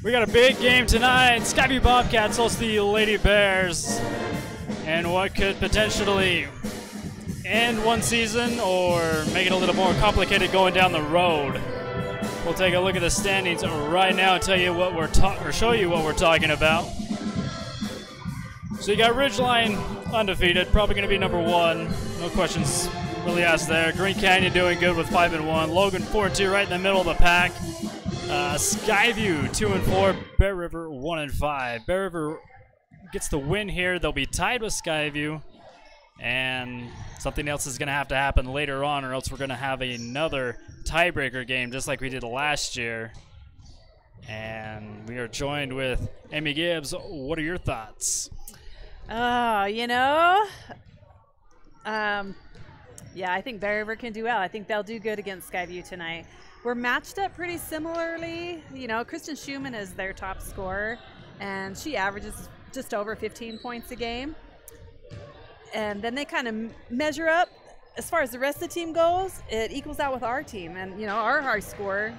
We got a big game tonight. Skyview Bobcats host the Lady Bears. And what could potentially end one season or make it a little more complicated going down the road. We'll take a look at the standings right now and tell you what we're show you what we're talking about. So you got Ridgeline undefeated, probably going to be number 1. No questions really asked there. Green Canyon doing good with 5-1. Logan 4-2 right in the middle of the pack. Skyview 2-4. Bear River 1-5. Bear River gets the win here. They'll be tied with Skyview. And something else is going to have to happen later on, or else we're going to have another tiebreaker game just like we did last year. And we are joined with Amy Gibbs. What are your thoughts? Yeah, I think Bear River can do well. I think they'll do good against Skyview tonight. We're matched up pretty similarly. You know, Kristen Schumann is their top scorer, and she averages just over 15 points a game. And then they kind of measure up. As far as the rest of the team goes, it equals out with our team. And, you know, our high scorer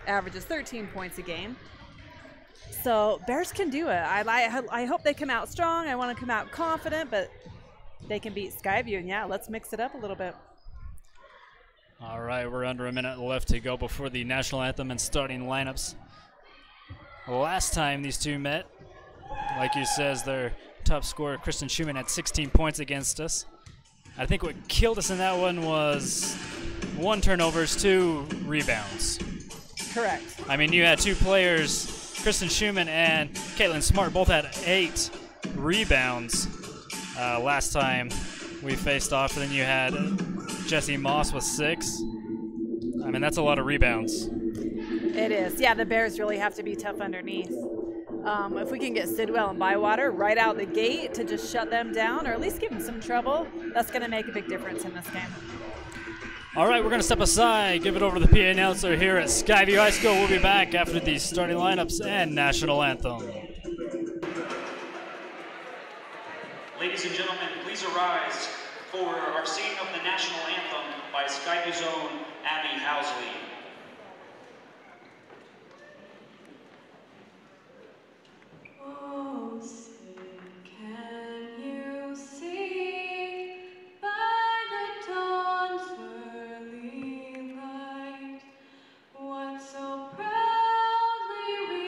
averages 13 points a game. So Bears can do it. I hope they come out strong. I want to come out confident, but they can beat Skyview. And, yeah, let's mix it up a little bit. All right, we're under a minute left to go before the national anthem and starting lineups. Last time these two met, like you says, their top scorer, Kristen Schumann, had 16 points against us. I think what killed us in that one was 1 turnovers, 2 rebounds. Correct. I mean, you had 2 players, Kristen Schumann and Caitlin Smart, both had 8 rebounds last time we faced off. And then you had Jessie Moss with 6. I mean, that's a lot of rebounds. It is. Yeah, the Bears really have to be tough underneath. If we can get Sidwell and Bywater right out the gate to just shut them down or at least give them some trouble, that's going to make a big difference in this game. All right, we're going to step aside, give it over to the PA announcer here at Skyview High School. We'll be back after the starting lineups and national anthem. Ladies and gentlemen, please arise for our singing of the national anthem by Skyview's own Abby Housley. Oh, say, can you see by the dawn's early light what so proudly we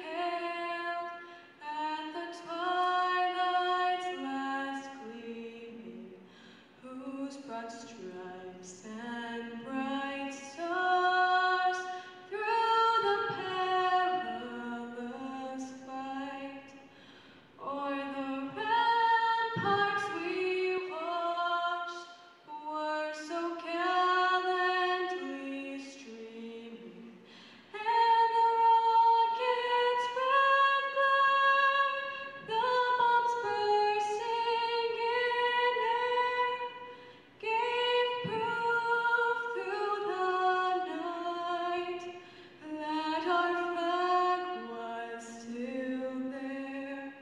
hailed at the twilight's last gleaming, whose broad stripes and bright stars through the perilous fight o'er the ramparts we watched were so gallantly streaming, and the rocket's red glare, the bombs bursting in air, gave proof through the night that our flag was still there.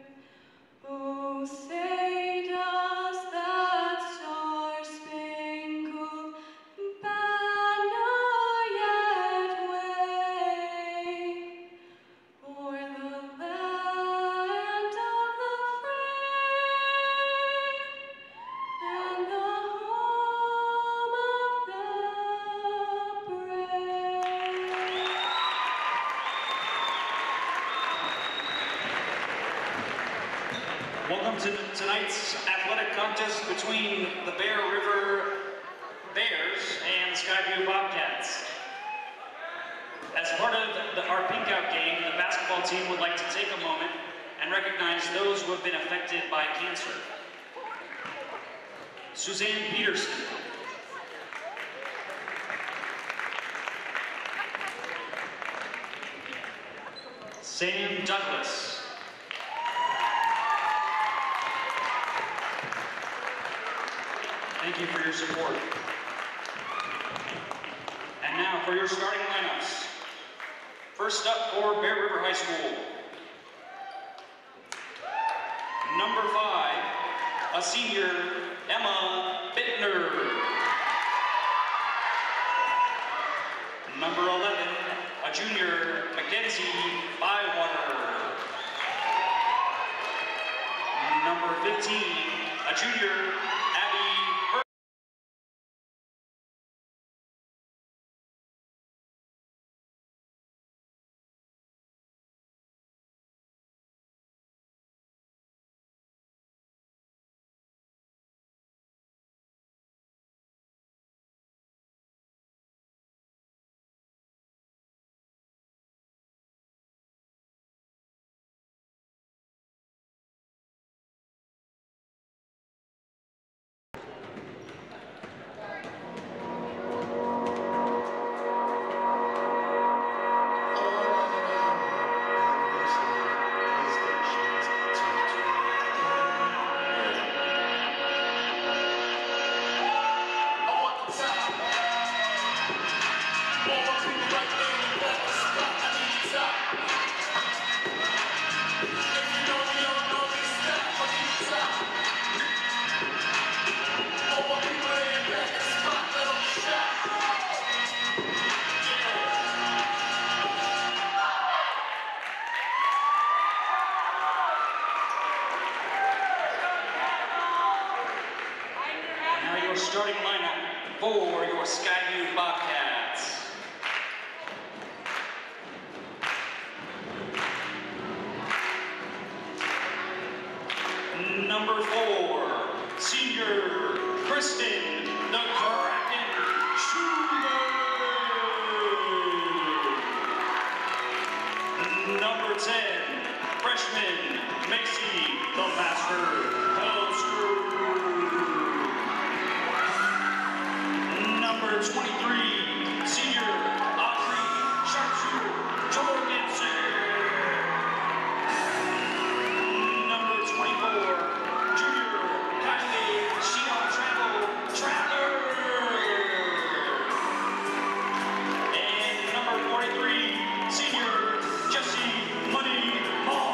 Oh, say does that star-spangled banner yet wave o'er the land of the free and the home of the brave? Welcome to tonight's athletic contest between the Bear River Bears and the Skyview Bobcats. As part of our Pink Out game, the basketball team would like to take a moment and recognize those who have been affected by cancer. Suzanne Peterson. Sam Douglas. Thank you for your support. And now for your starting lineups. First up for Bear River High School. Number 5, a senior, Emma Bittner. Number 11, a junior, Mackenzie Bywater. 15, a junior, Abby. Now your starting lineup for your Skyview Bobcats. Number 4, senior Kristen the Kraken Schuler. Number 10, freshman Macy the Master Hellscrew. Number 23, senior Audrey Sharpshooter Jorgensen. Number 24, junior Kylie Sheon Traveler. And number 43, senior Jesse Money Hall.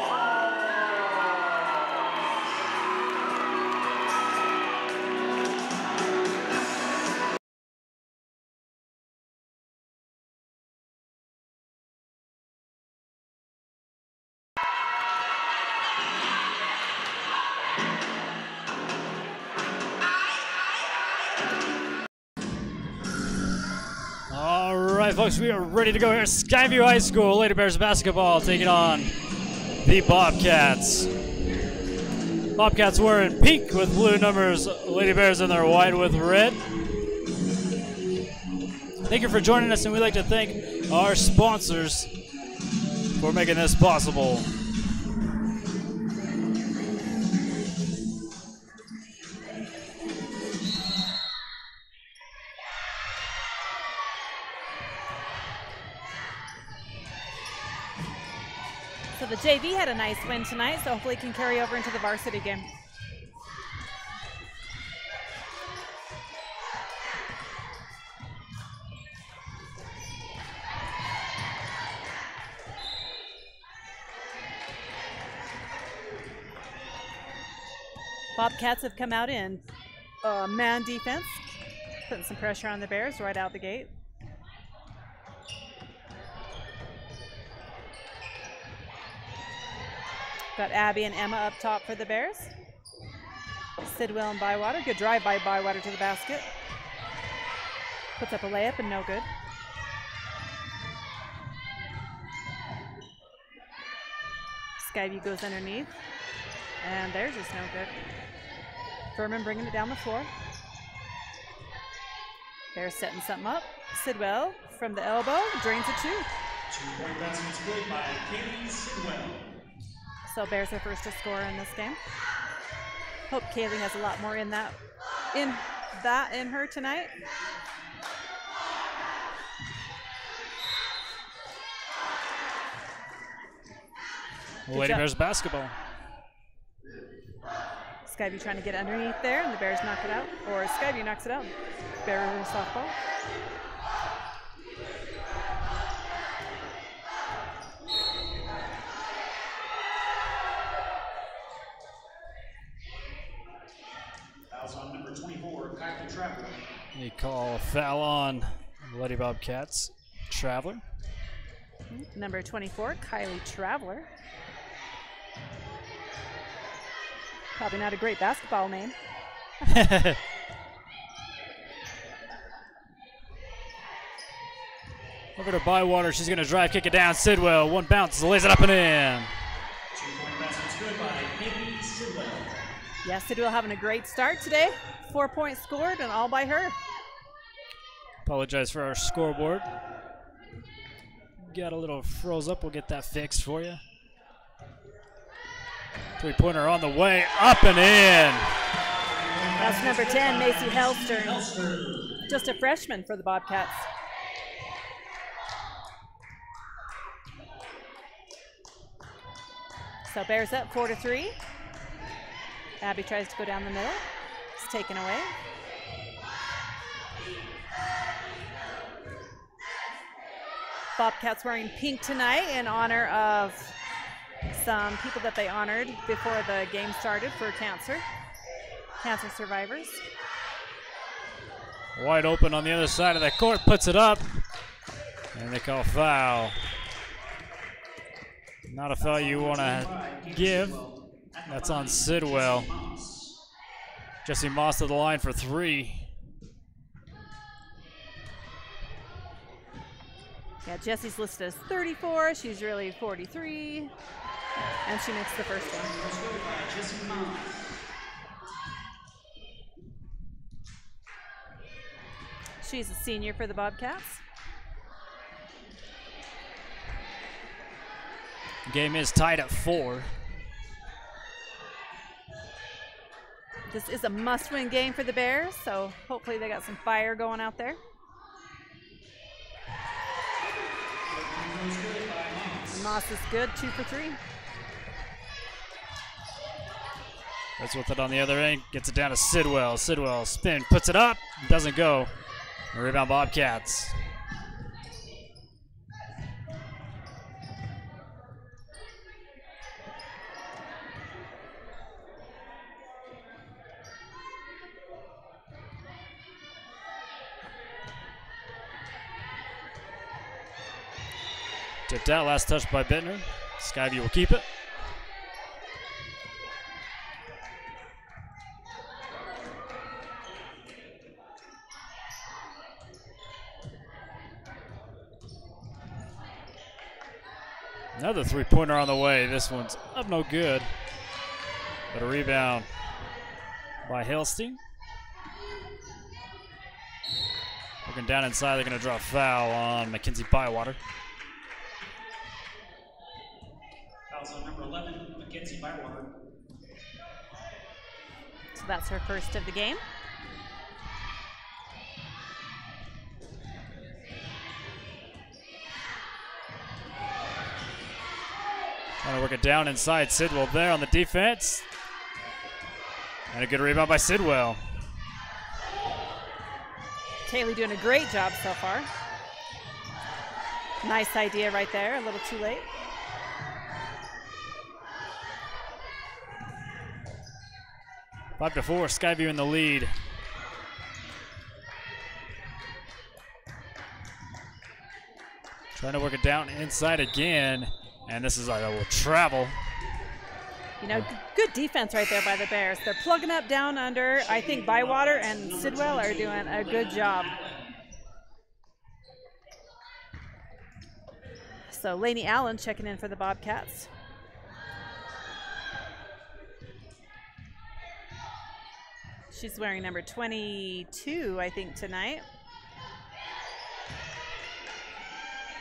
All right, folks, we are ready to go here. Skyview High School, Lady Bears basketball taking on the Bobcats. Bobcats wearing pink with blue numbers. Lady Bears in their white with red. Thank you for joining us, and we'd like to thank our sponsors for making this possible. So the JV had a nice win tonight, so hopefully it can carry over into the varsity game. Bobcats have come out in man defense, putting some pressure on the Bears right out the gate. Got Abby and Emma up top for the Bears. Sidwell and Bywater. Good drive by Bywater to the basket. Puts up a layup and no good. Skyview goes underneath. And theirs is no good. Furman bringing it down the floor. Bears setting something up. Sidwell from the elbow drains a 2. 2-point baskets played by Kaylee Sidwell. So Bears are first to score in this game. Hope Kaylee has a lot more in her tonight. Lady Bears basketball. Skyview trying to get underneath there, and the Bears knock it out. Or Skyview knocks it out. Bear softball. Fouls on number 24, Kylie Traveler. They call a foul on Lady Bobcats. Traveler. Number 24, Kylie Traveler. Probably not a great basketball name. Over to Bywater. She's going to drive, kick it down. Sidwell, one bounce, lays it up and in. 2-point basket scored by Haley Sidwell. Yeah, Sidwell having a great start today. 4 points scored and all by her. Apologize for our scoreboard. Got a little froze up. We'll get that fixed for you. 3-pointer on the way, up and in. That's number 10, Macy Hellstern. Just a freshman for the Bobcats. So Bears up 4-3. Abby tries to go down the middle. It's taken away. Bobcats wearing pink tonight in honor of some people that they honored before the game started for cancer survivors. Wide open on the other side of the court, puts it up, and they call foul. Not a foul you want to give. That's on Sidwell. Jesse Moss to the line for 3. Yeah, Jesse's listed as 34. She's really 43. And she makes the first one. She's a senior for the Bobcats. Game is tied at 4. This is a must-win game for the Bears, so hopefully they got some fire going out there. Moss is good, 2 for 3. That's with it on the other end, gets it down to Sidwell. Sidwell spin, puts it up, doesn't go. Rebound Bobcats. Tipped out, last touch by Bittner. Skyview will keep it. Another 3-pointer on the way. This one's up no good. But a rebound by Hillstein. Looking down inside, they're going to draw a foul on Mackenzie Bywater. Fouls on number 11, Mackenzie Bywater. So that's her first of the game. Trying to work it down inside. Sidwell there on the defense. And a good rebound by Sidwell. Kaylee doing a great job so far. Nice idea right there, a little too late. Five to 4, Skyview in the lead. Trying to work it down inside again. And this is a little travel. You know, good defense right there by the Bears. They're plugging up down under. I think Bywater and Sidwell are doing a good job. So Lainey Allen checking in for the Bobcats. She's wearing number 22, I think, tonight.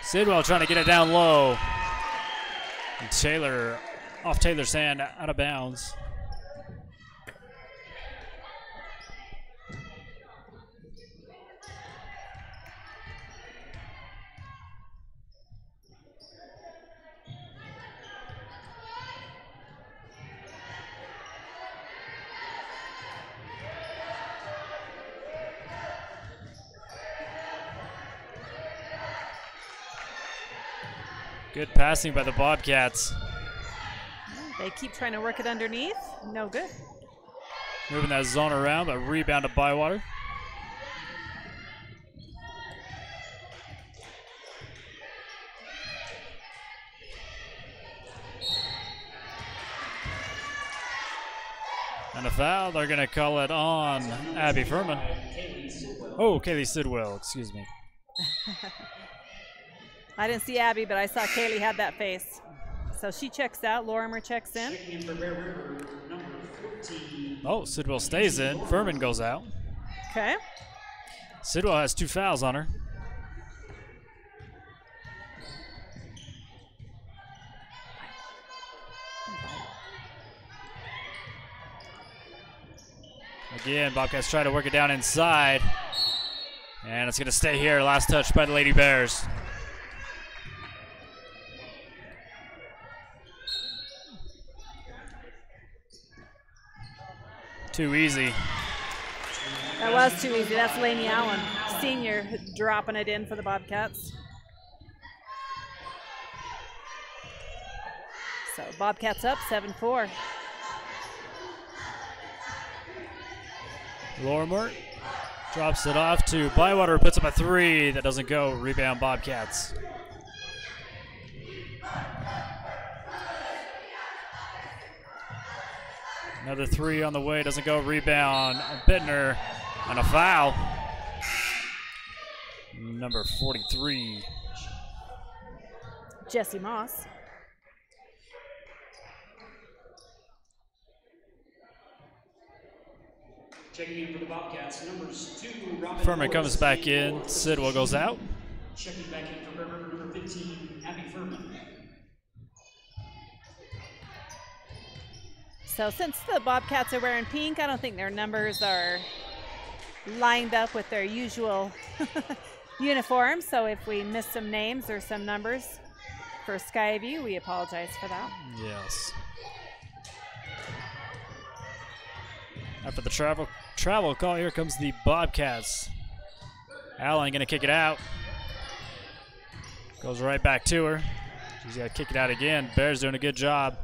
Sidwell trying to get it down low. And Taylor, off Taylor's hand, out of bounds. Good passing by the Bobcats. They keep trying to work it underneath. No good. Moving that zone around, but rebound to Bywater. And a foul. They're going to call it on Abby Furman. Oh, Kaylee Sidwell, excuse me. I didn't see Abby, but I saw Kaylee had that face. So she checks out. Lorimer checks in. Oh, Sidwell stays in. Furman goes out. Okay. Sidwell has 2 fouls on her. Again, Bobcats try to work it down inside. And it's going to stay here. Last touch by the Lady Bears. Too easy. That was too easy. That's Laney Allen, senior, dropping it in for the Bobcats. So Bobcats up 7-4. Lorimer drops it off to Bywater, puts up a 3 that doesn't go. Rebound Bobcats. Another 3 on the way, doesn't go. Rebound Bittner on a foul. Number 43. Jesse Moss. Checking in for the Bobcats, numbers 2, Robin Furman Morris. comes back in. Sidwell goes out. Checking back in for number 15, Abby Furman. So since the Bobcats are wearing pink, I don't think their numbers are lined up with their usual uniforms. So if we miss some names or some numbers for Skyview, we apologize for that. Yes. After the travel call, here comes the Bobcats. Allen gonna kick it out. Goes right back to her. She's gotta kick it out again. Bears doing a good job.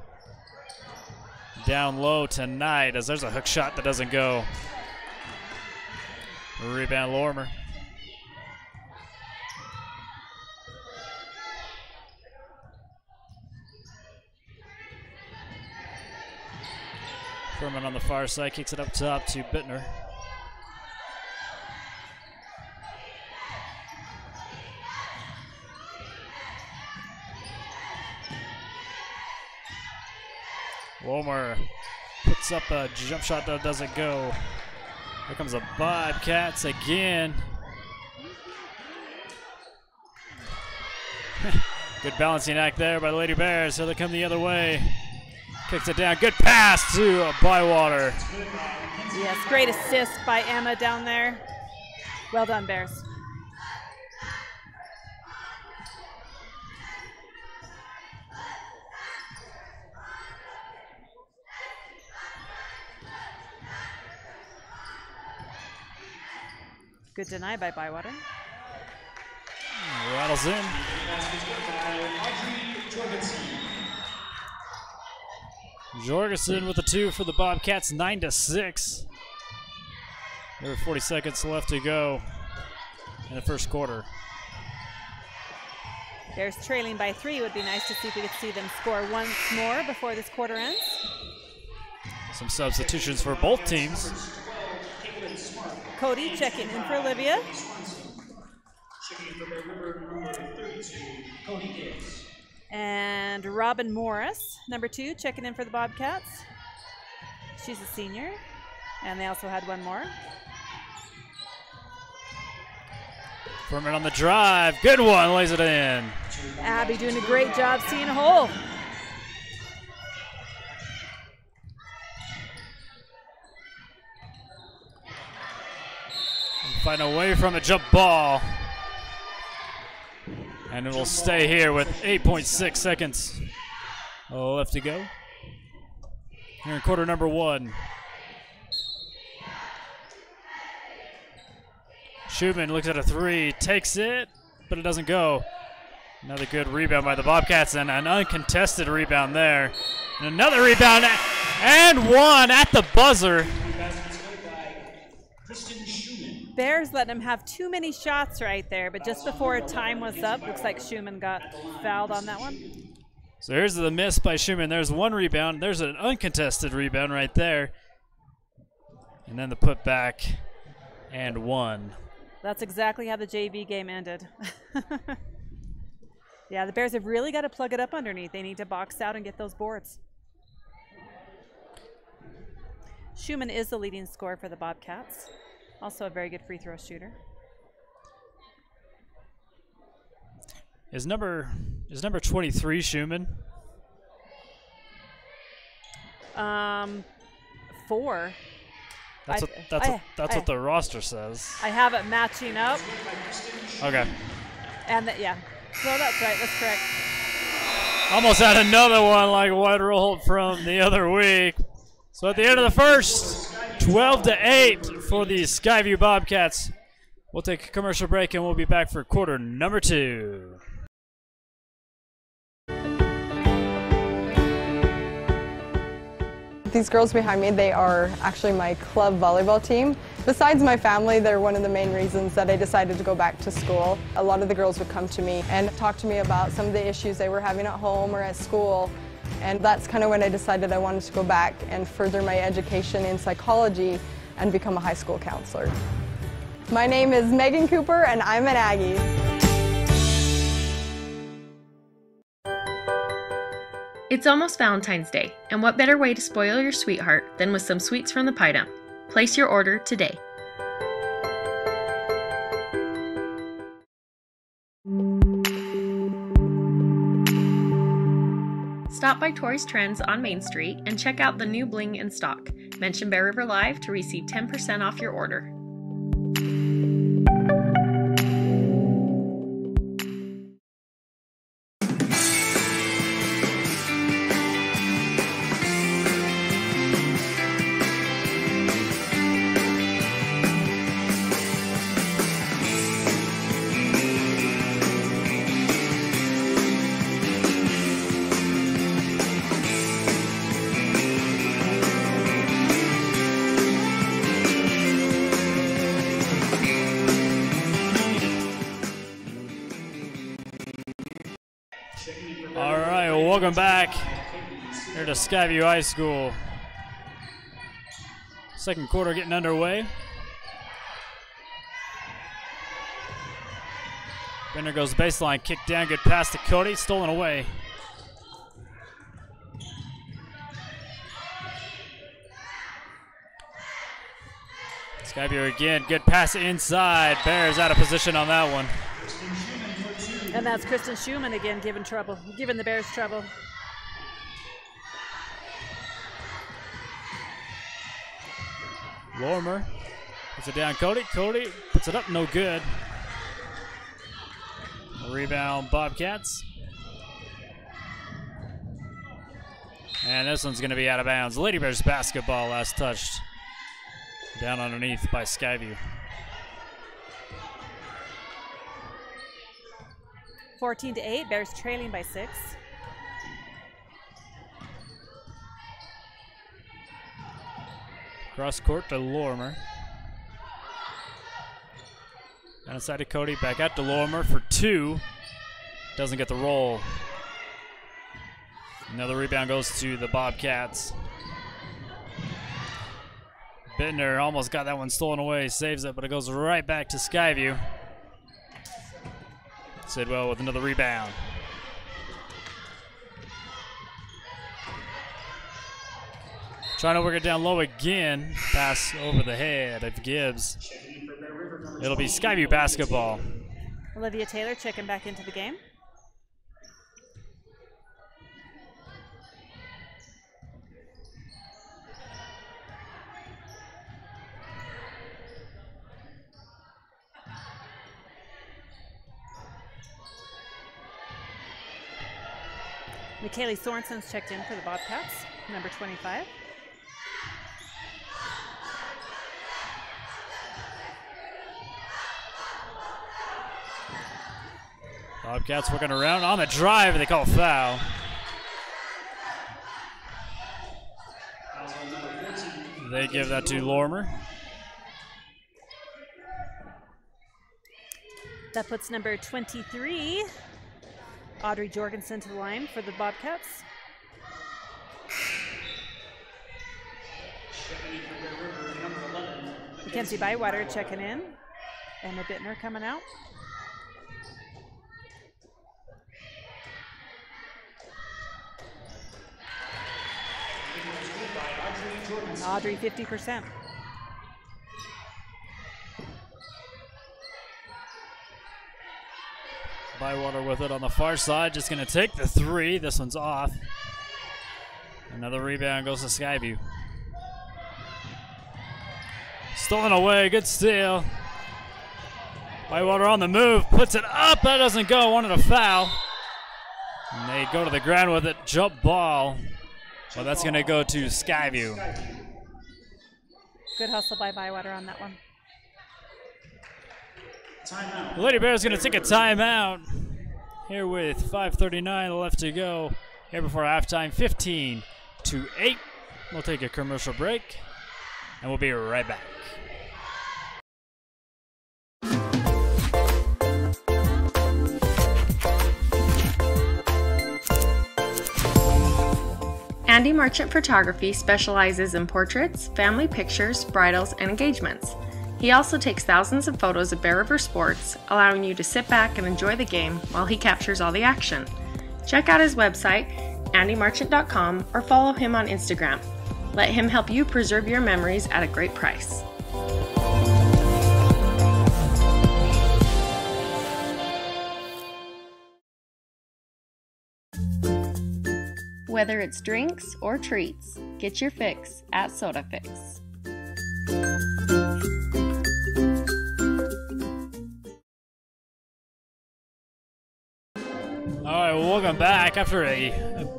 Down low tonight as there's a hook shot that doesn't go. Rebound Lorimer. Furman on the far side kicks it up top to Bittner. Lorimer puts up a jump shot that doesn't go. Here comes the Bobcats again. Good balancing act there by the Lady Bears. Here they come the other way. Kicks it down. Good pass to Bywater. Yes, great assist by Emma down there. Well done, Bears. Good deny by Bywater. Rattles in. Jorgensen with the 2 for the Bobcats, 9-6. There are 40 seconds left to go in the first quarter. Bears trailing by 3. It would be nice to see if we could see them score once more before this quarter ends. Some substitutions for both teams. Cody checking in for Olivia. And Robin Morris, number 2, checking in for the Bobcats. She's a senior. And they also had one more. Furman on the drive. Good one. Lays it in. Abby doing a great job seeing a hole. Find away from a jump ball. And it will stay here with 8.6 seconds left to go. Here in quarter number 1. Schumann looks at a 3, takes it, but it doesn't go. Another good rebound by the Bobcats and an uncontested rebound there. And another rebound and one at the buzzer. Bears letting him have too many shots right there, but just before time was up, looks like Schumann got fouled on that one. So here's the miss by Schumann. There's one rebound. There's an uncontested rebound right there. And then the putback and 1. That's exactly how the JV game ended. Yeah, the Bears have really got to plug it up underneath. They need to box out and get those boards. Schumann is the leading scorer for the Bobcats. Also a very good free throw shooter. Is number 23 Schumann? 4. That's what the roster says. I have it matching up. Okay. And yeah, so that's right. That's correct. Almost had another one like what rolled from the other week. So at the end of the first, 12-8 for the Skyview Bobcats. We'll take a commercial break and we'll be back for quarter number 2. These girls behind me, they are actually my club volleyball team. Besides my family, they're one of the main reasons that I decided to go back to school. A lot of the girls would come to me and talk to me about some of the issues they were having at home or at school. And that's kind of when I decided I wanted to go back and further my education in psychology and become a high school counselor. My name is Megan Cooper and I'm an Aggie. It's almost Valentine's Day, and what better way to spoil your sweetheart than with some sweets from the Pie Dump? Place your order today. Stop by Toys Trends on Main Street and check out the new bling in stock. Mention Bear River Live to receive 10% off your order. All right, well, welcome back here to Skyview High School. Second quarter getting underway. Bender goes baseline, kick down, good pass to Cody, stolen away. Skyview again, good pass inside. Bears out of position on that one. And that's Kristen Schumann again giving the Bears trouble. Lorimer puts it down, Cody. Cody puts it up, no good. Rebound, Bobcats. And this one's going to be out of bounds. Lady Bears basketball, last touched. Down underneath by Skyview. 14-8, Bears trailing by 6. Cross court to Lorimer. Outside to Cody, back out to Lorimer for 2. Doesn't get the roll. Another rebound goes to the Bobcats. Bittner almost got that one stolen away, saves it, but it goes right back to Skyview. Sidwell with another rebound. Trying to work it down low again. Pass over the head of Gibbs. It'll be Skyview basketball. Olivia Taylor checking back into the game. McKaylee Sorensen's checked in for the Bobcats, number 25. Bobcats working around on the drive, they call foul. They give that to Lorimer. That puts number 23, Audrey Jorgensen, to the line for the Bobcats. Mackenzie Bywater checking in. Emma Bittner coming out. And Audrey 50%. Bywater with it on the far side, just going to take the three. This one's off. Another rebound goes to Skyview. Stolen away, good steal. Bywater on the move, puts it up, that doesn't go, wanted a foul. And they go to the ground with it, jump ball. Well, that's going to go to Skyview. Good hustle by Bywater on that one. Timeout. The Lady Bears going to take a timeout here with 5:39 left to go here before halftime, 15-8. We'll take a commercial break, and we'll be right back. Andy Marchant Photography specializes in portraits, family pictures, bridals, and engagements. He also takes thousands of photos of Bear River sports, allowing you to sit back and enjoy the game while he captures all the action. Check out his website, andymarchant.com, or follow him on Instagram. Let him help you preserve your memories at a great price. Whether it's drinks or treats, get your fix at Soda Fix. All right, well, welcome back after a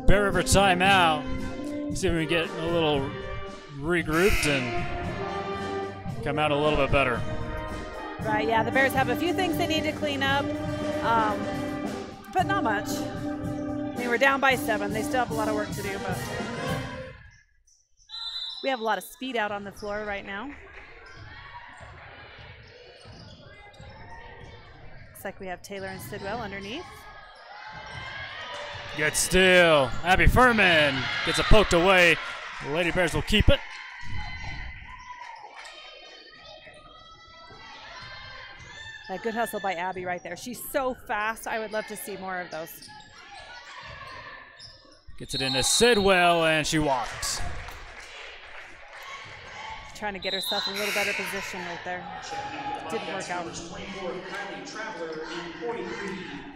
Bear River timeout. See if we can get a little regrouped and come out a little bit better. Right, yeah, the Bears have a few things they need to clean up, but not much. I mean, we're down by 7. They still have a lot of work to do, but we have a lot of speed out on the floor right now. Looks like we have Taylor and Sidwell underneath. Good steal. Abby Furman gets it poked away. The Lady Bears will keep it. A good hustle by Abby right there. She's so fast. I would love to see more of those. Gets it into Sidwell, and she walks. Trying to get herself in a little better position right there. Didn't work out.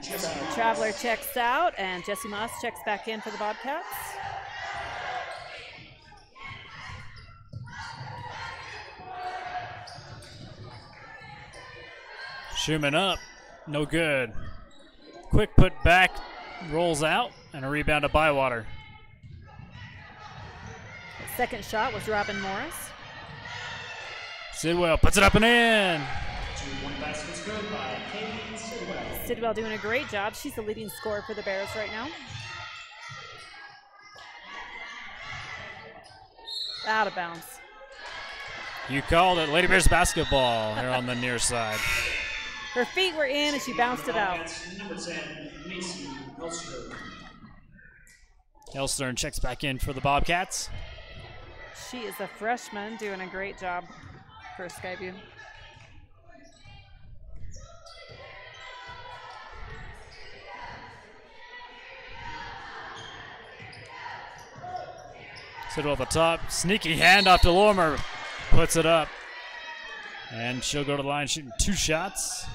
So Traveler checks out, and Jesse Moss checks back in for the Bobcats. Schumann up, no good. Quick put back, rolls out, and a rebound to Bywater. The second shot was Robin Morris. Sidwell puts it up and in. Sidwell doing a great job. She's the leading scorer for the Bears right now. Out of bounds. You called it. Lady Bears basketball here on the near side. Her feet were in and she bounced it out. Elstern checks back in for the Bobcats. She is a freshman doing a great job for Skyview. Sidwell at the top. Sneaky handoff to Lorimer. Puts it up. And she'll go to the line shooting 2 shots.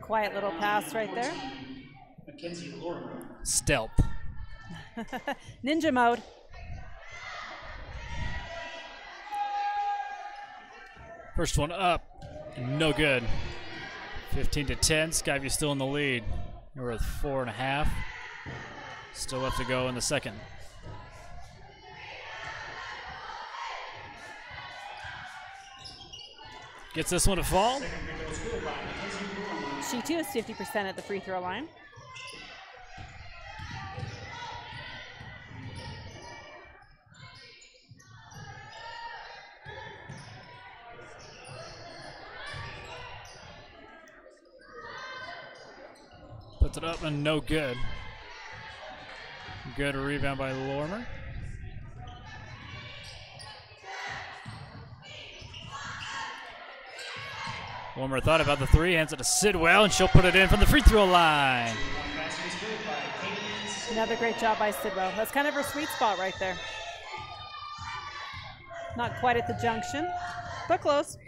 Quiet little pass right there. Stealth. Ninja mode. First one up. No good. 15-10. Skyview still in the lead. We're at 4.5. Still left to go in the second. Gets this one to fall. She too is 50% at the free throw line. Puts it up and no good. Good rebound by Lorimer. Lorimer thought about the three, hands it to Sidwell, and she'll put it in from the free throw line. Another great job by Sidwell. That's kind of her sweet spot right there. Not quite at the junction, but close.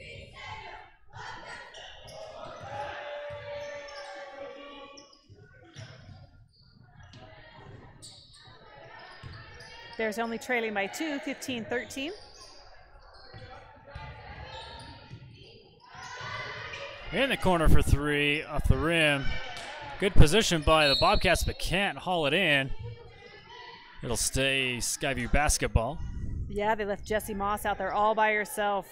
Bears only trailing by 2, 15-13. In the corner for three, off the rim. Good position by the Bobcats, but can't haul it in. It'll stay Skyview basketball. Yeah, they left Jessie Moss out there all by herself.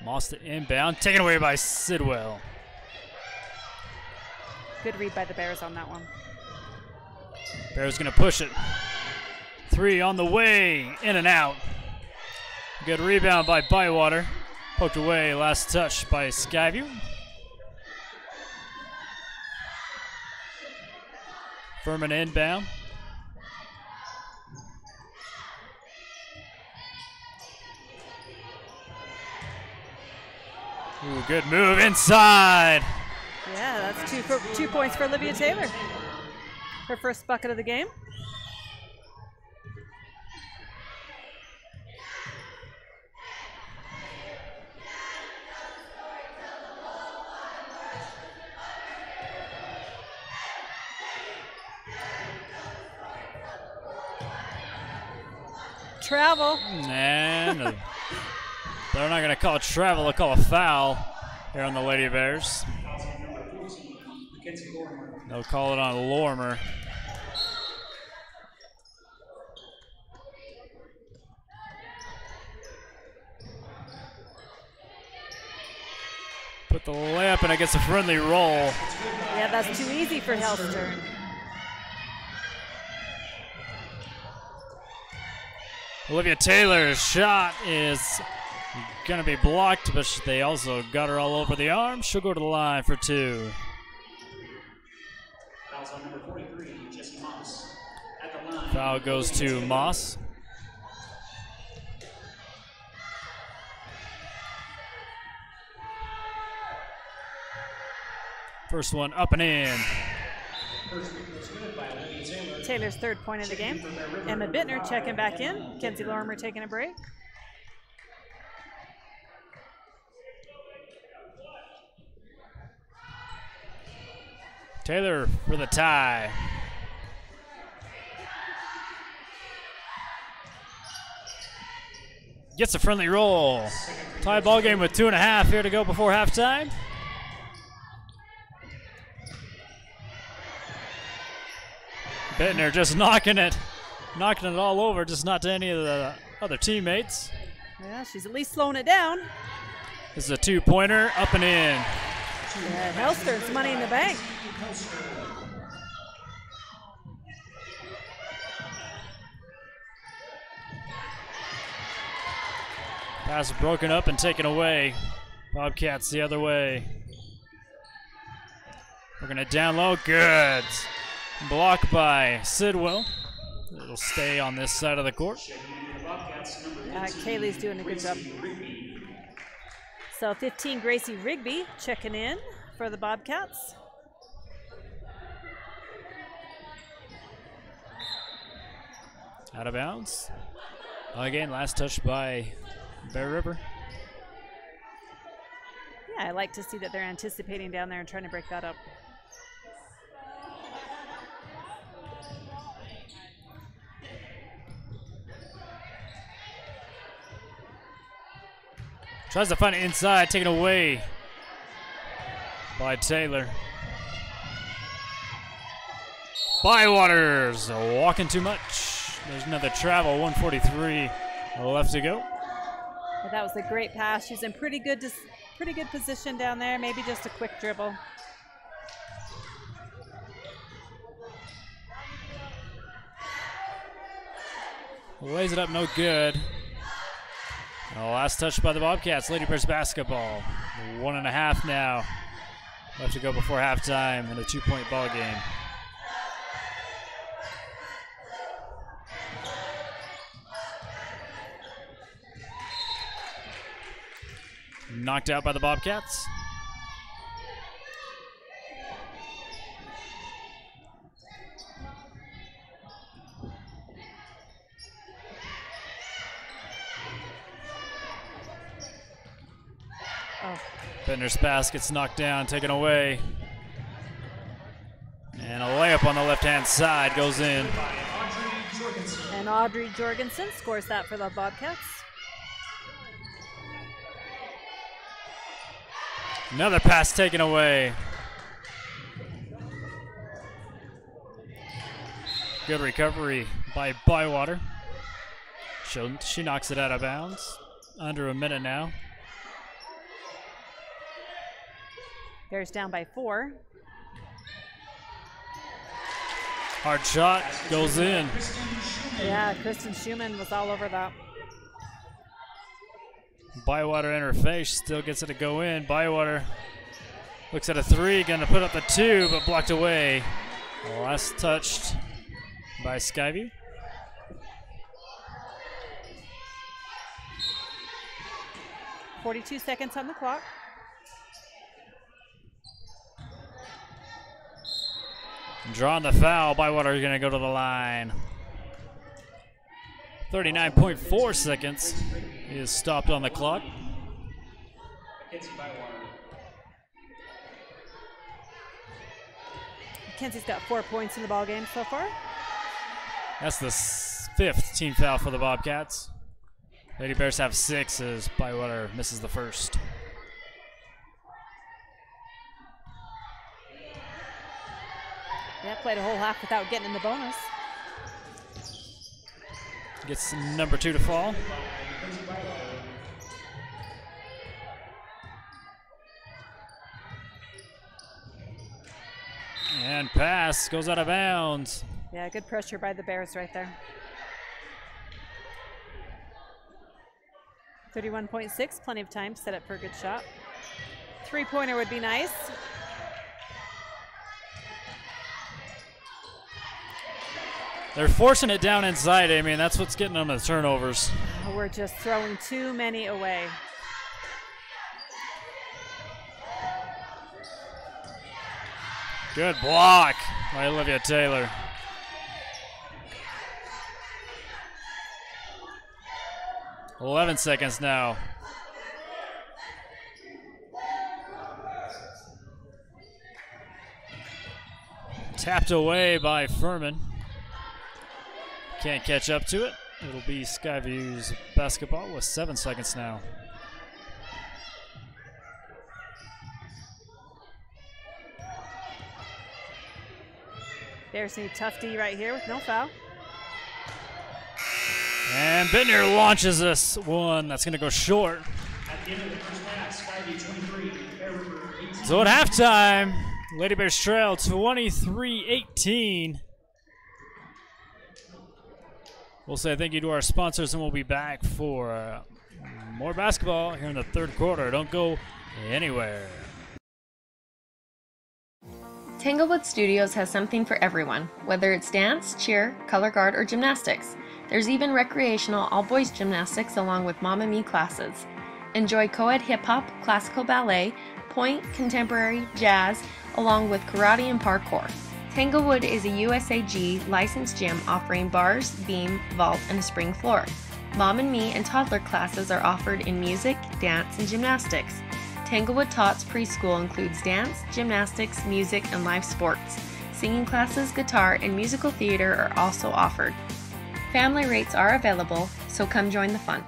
Moss to inbound, taken away by Sidwell. Good read by the Bears on that one. Bears gonna push it. Three on the way, in and out. Good rebound by Bywater. Poked away, last touch by Skyview. Furman inbound. Ooh, good move inside. Yeah, that's 2 points for Olivia Taylor. Her first bucket of the game. Travel. And they're not going to call travel, they'll call a foul here on the Lady Bears. They'll call it on Lorimer. Put the layup and it gets a friendly roll. Yeah, that's too easy for Hellstern. Olivia Taylor's shot is going to be blocked, but they also got her all over the arm. She'll go to the line for two. Fouls on number 43, Jessie Moss. At the line. Foul goes to Moss. First one up and in. Taylor's third point of the game. Emma Bittner checking back in. Kenzie Lorimer taking a break. Taylor for the tie. Gets a friendly roll. Tie ball game with 2.5 here to go before halftime. Bittner just knocking it all over, just not to any of the other teammates. Yeah, she's at least slowing it down. This is a two-pointer, up and in. Yeah, Hellstern's money in the bank. Pass broken up and taken away. Bobcats the other way. We're gonna down low, good. Blocked by Sidwell. It'll stay on this side of the court. Kaylee's doing a good job. So 15, Gracie Rigby checking in for the Bobcats. Out of bounds. Again, last touch by Bear River. Yeah, I like to see that they're anticipating down there and trying to break that up. Tries to find it inside, taken away by Taylor. Bywater's walking too much. There's another travel, 1:43 left to go. But that was a great pass. She's in pretty good position down there. Maybe just a quick dribble. Lays it up, no good. Last touch by the Bobcats. Lady Bears basketball. 1.5 now left to go before halftime in a 2-point ball game. Knocked out by the Bobcats. Oh. Bender's pass gets knocked down, taken away. And a layup on the left-hand side goes in. And Audrey Jorgensen scores that for the Bobcats. Another pass taken away. Good recovery by Bywater. She knocks it out of bounds. Under a minute now. Bears down by 4. Hard shot goes in. Yeah, Kristen Schumann was all over that. Bywater in her face, still gets it to go in. Bywater looks at a 3, going to put up the 2, but blocked away. Last touched by Skyview. .42 seconds on the clock. Drawing the foul, Bywater is going to go to the line. 39.4 seconds is stopped on the clock. Mackenzie's got 4 points in the ball game so far. That's the 5th team foul for the Bobcats. Lady Bears have 6 as Bywater misses the first. Yeah, played a whole half without getting in the bonus. Gets number 2 to fall. And pass goes out of bounds. Yeah, good pressure by the Bears right there. 31.6, plenty of time, set up for a good shot. 3-pointer would be nice. They're forcing it down inside, Amy, and that's what's getting them the turnovers. We're just throwing too many away. Good block by Olivia Taylor. .11 seconds now. Tapped away by Furman. Can't catch up to it. It'll be Skyview's basketball with 7 seconds now. Bears need tough D right here with no foul. And Bittner launches this one. That's going to go short. At the end of the first half, Skyview 23, Bear River 18. So at halftime, Lady Bears trail 23-18. We'll say thank you to our sponsors, and we'll be back for more basketball here in the third quarter. Don't go anywhere. Tanglewood Studios has something for everyone, whether it's dance, cheer, color guard, or gymnastics. There's even recreational all-boys gymnastics along with Mom and Me classes. Enjoy co-ed hip-hop, classical ballet, point, contemporary, jazz, along with karate and parkour. Tanglewood is a USAG licensed gym offering bars, beam, vault, and a spring floor. Mom and Me and toddler classes are offered in music, dance, and gymnastics. Tanglewood Tots Preschool includes dance, gymnastics, music, and live sports. Singing classes, guitar, and musical theater are also offered. Family rates are available, so come join the fun.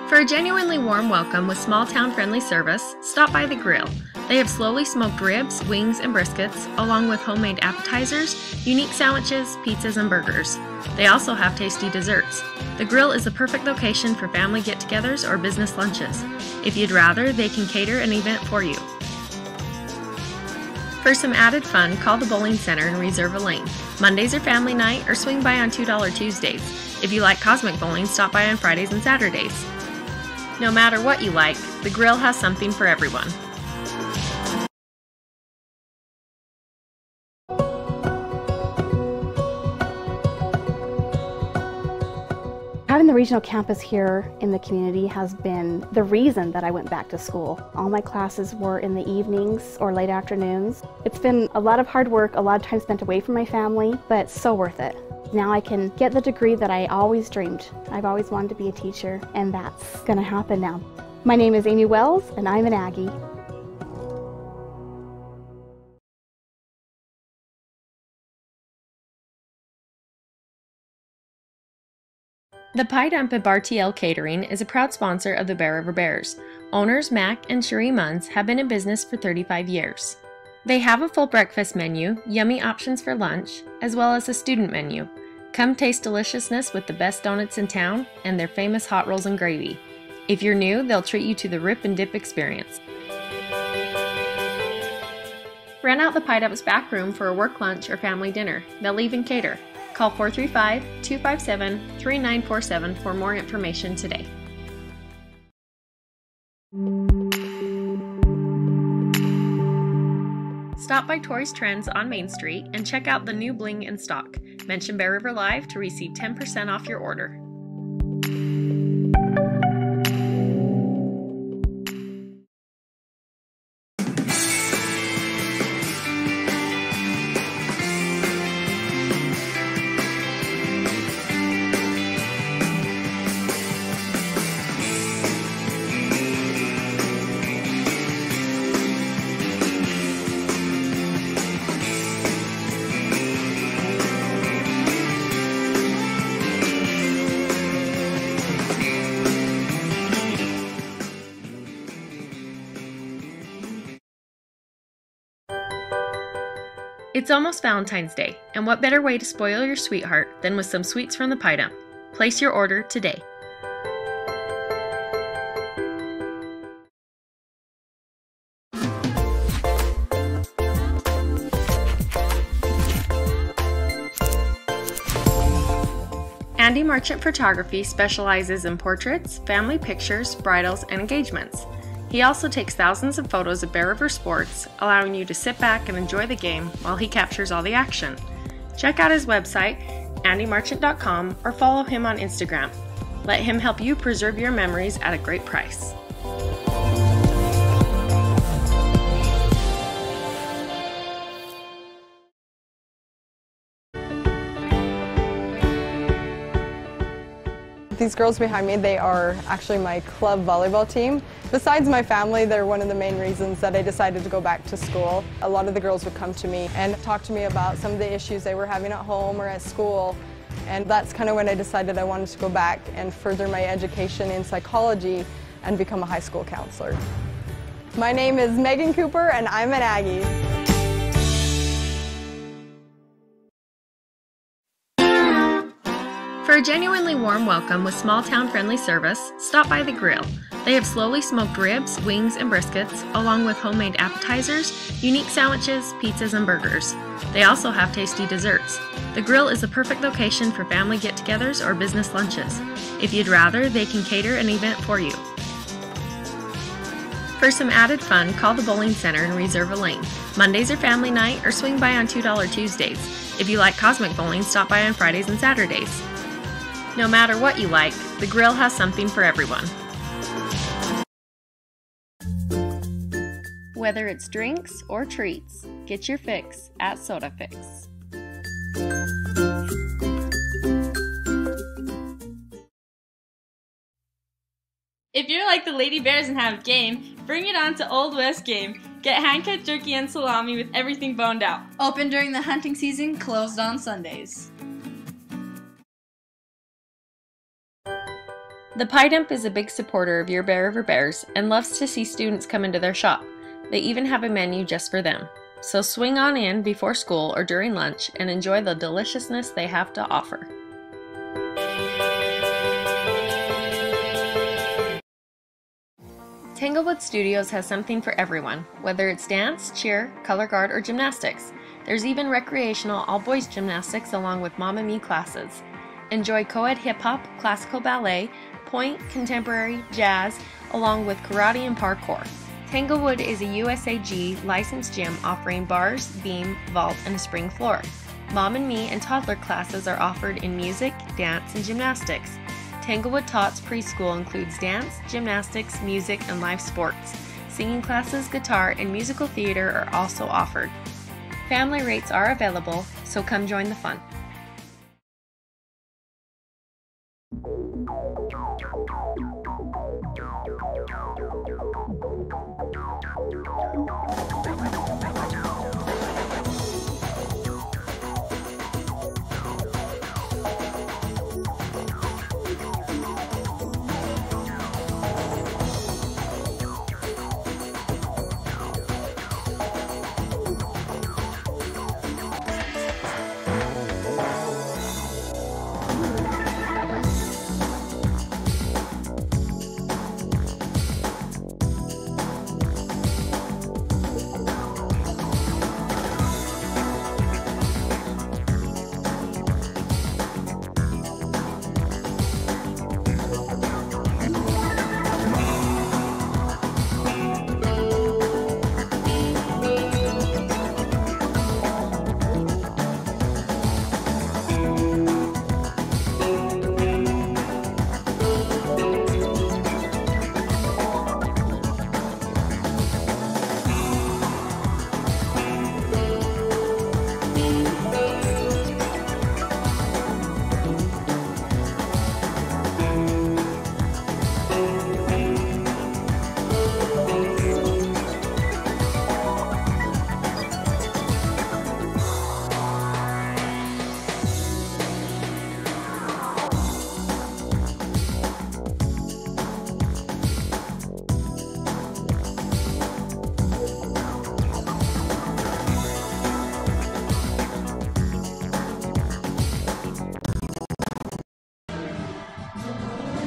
For a genuinely warm welcome with small-town friendly service, stop by the grill. They have slowly smoked ribs, wings, and briskets, along with homemade appetizers, unique sandwiches, pizzas, and burgers. They also have tasty desserts. The grill is the perfect location for family get-togethers or business lunches. If you'd rather, they can cater an event for you. For some added fun, call the bowling center and reserve a lane. Mondays are family night, or swing by on $2 Tuesdays. If you like cosmic bowling, stop by on Fridays and Saturdays. No matter what you like, the grill has something for everyone. Having the regional campus here in the community has been the reason that I went back to school. All my classes were in the evenings or late afternoons. It's been a lot of hard work, a lot of time spent away from my family, but so worth it. Now I can get the degree that I always dreamed. I've always wanted to be a teacher, and that's going to happen now. My name is Amy Wells, and I'm an Aggie. The Pie Dump at Bar TL Catering is a proud sponsor of the Bear River Bears. Owners Mac and Cherie Munns have been in business for 35 years. They have a full breakfast menu, yummy options for lunch, as well as a student menu. Come taste deliciousness with the best donuts in town and their famous hot rolls and gravy. If you're new, they'll treat you to the rip and dip experience. Rent out the Pie Dump's back room for a work lunch or family dinner. They'll even cater. Call 435-257-3947 for more information today. Stop by Toys Trends on Main Street and check out the new bling in stock. Mention Bear River Live to receive 10% off your order. It's almost Valentine's Day, and what better way to spoil your sweetheart than with some sweets from the Pie Dump? Place your order today. Andy Merchant Photography specializes in portraits, family pictures, bridals, and engagements. He also takes thousands of photos of Bear River sports, allowing you to sit back and enjoy the game while he captures all the action. Check out his website, andymarchant.com, or follow him on Instagram. Let him help you preserve your memories at a great price. These girls behind me, they are actually my club volleyball team. Besides my family, they're one of the main reasons that I decided to go back to school. A lot of the girls would come to me and talk to me about some of the issues they were having at home or at school. And that's kind of when I decided I wanted to go back and further my education in psychology and become a high school counselor. My name is Megan Cooper, and I'm an Aggie. For a genuinely warm welcome with small-town friendly service, stop by the grill. They have slowly smoked ribs, wings, and briskets, along with homemade appetizers, unique sandwiches, pizzas, and burgers. They also have tasty desserts. The grill is the perfect location for family get-togethers or business lunches. If you'd rather, they can cater an event for you. For some added fun, call the bowling center and reserve a lane. Mondays are family night, or swing by on $2 Tuesdays. If you like cosmic bowling, stop by on Fridays and Saturdays. No matter what you like, the grill has something for everyone. Whether it's drinks or treats, get your fix at Soda Fix. If you're like the Lady Bears and have game, bring it on to Old West Game. Get hand-cut jerky and salami with everything boned out. Open during the hunting season, closed on Sundays. The Pie Dump is a big supporter of your Bear River Bears and loves to see students come into their shop. They even have a menu just for them. So swing on in before school or during lunch and enjoy the deliciousness they have to offer. Tanglewood Studios has something for everyone, whether it's dance, cheer, color guard, or gymnastics. There's even recreational all-boys gymnastics along with Mamma Mia classes. Enjoy co-ed hip-hop, classical ballet, point, contemporary, jazz, along with karate and parkour. Tanglewood is a USAG licensed gym offering bars, beam, vault, and a spring floor. Mom and Me and toddler classes are offered in music, dance, and gymnastics. Tanglewood Tots Preschool includes dance, gymnastics, music, and live sports. Singing classes, guitar, and musical theater are also offered. Family rates are available, so come join the fun.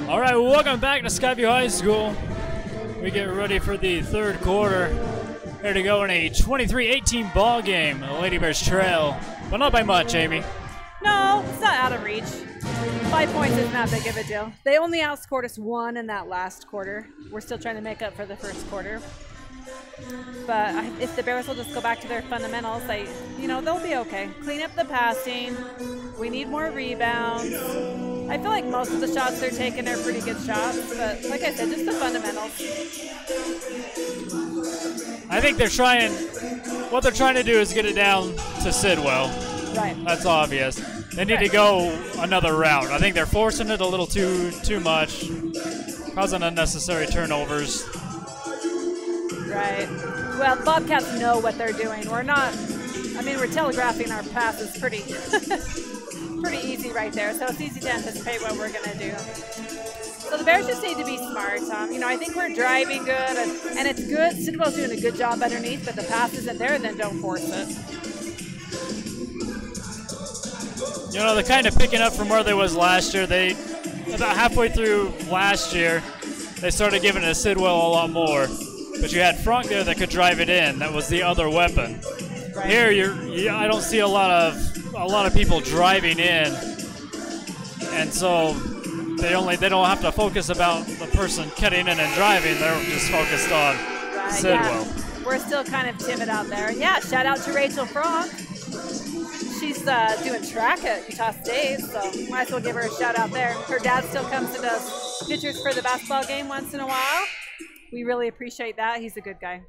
All right, welcome back to Skyview High School. We get ready for the third quarter. Here to go in a 23-18 ball game. The Lady Bears trail, but not by much, Amy. No, it's not out of reach. 5 points is not that big of a deal. They only outscored us 1 in that last quarter. We're still trying to make up for the first quarter. But if the Bears will just go back to their fundamentals, they'll be okay. Clean up the passing. We need more rebounds. I feel like most of the shots they're taking are pretty good shots, but like I said, just the fundamentals. I think what they're trying to do is get it down to Sidwell. Right. That's obvious. They need to go another route. I think they're forcing it a little too much, causing unnecessary turnovers. Right. Well, the Bobcats know what they're doing. We're telegraphing our passes pretty easy right there, so it's easy to anticipate what we're going to do. So the Bears just need to be smart. I think we're driving good, and it's good. Sidwell's doing a good job underneath, but the pass isn't there, then don't force it. They're kind of picking up from where they was last year. About halfway through last year, they started giving it to Sidwell a lot more. But you had Frank there that could drive it in. That was the other weapon. Right. Here, I don't see a lot of people driving in, and so they don't have to focus about the person cutting in and driving. They're just focused on Sidwell. Yeah. We're still kind of timid out there. Yeah, shout out to Rachel Frank. She's doing track at Utah State, so might as well give her a shout out there. Her dad still comes and does pictures for the basketball game once in a while. We really appreciate that. He's a good guy.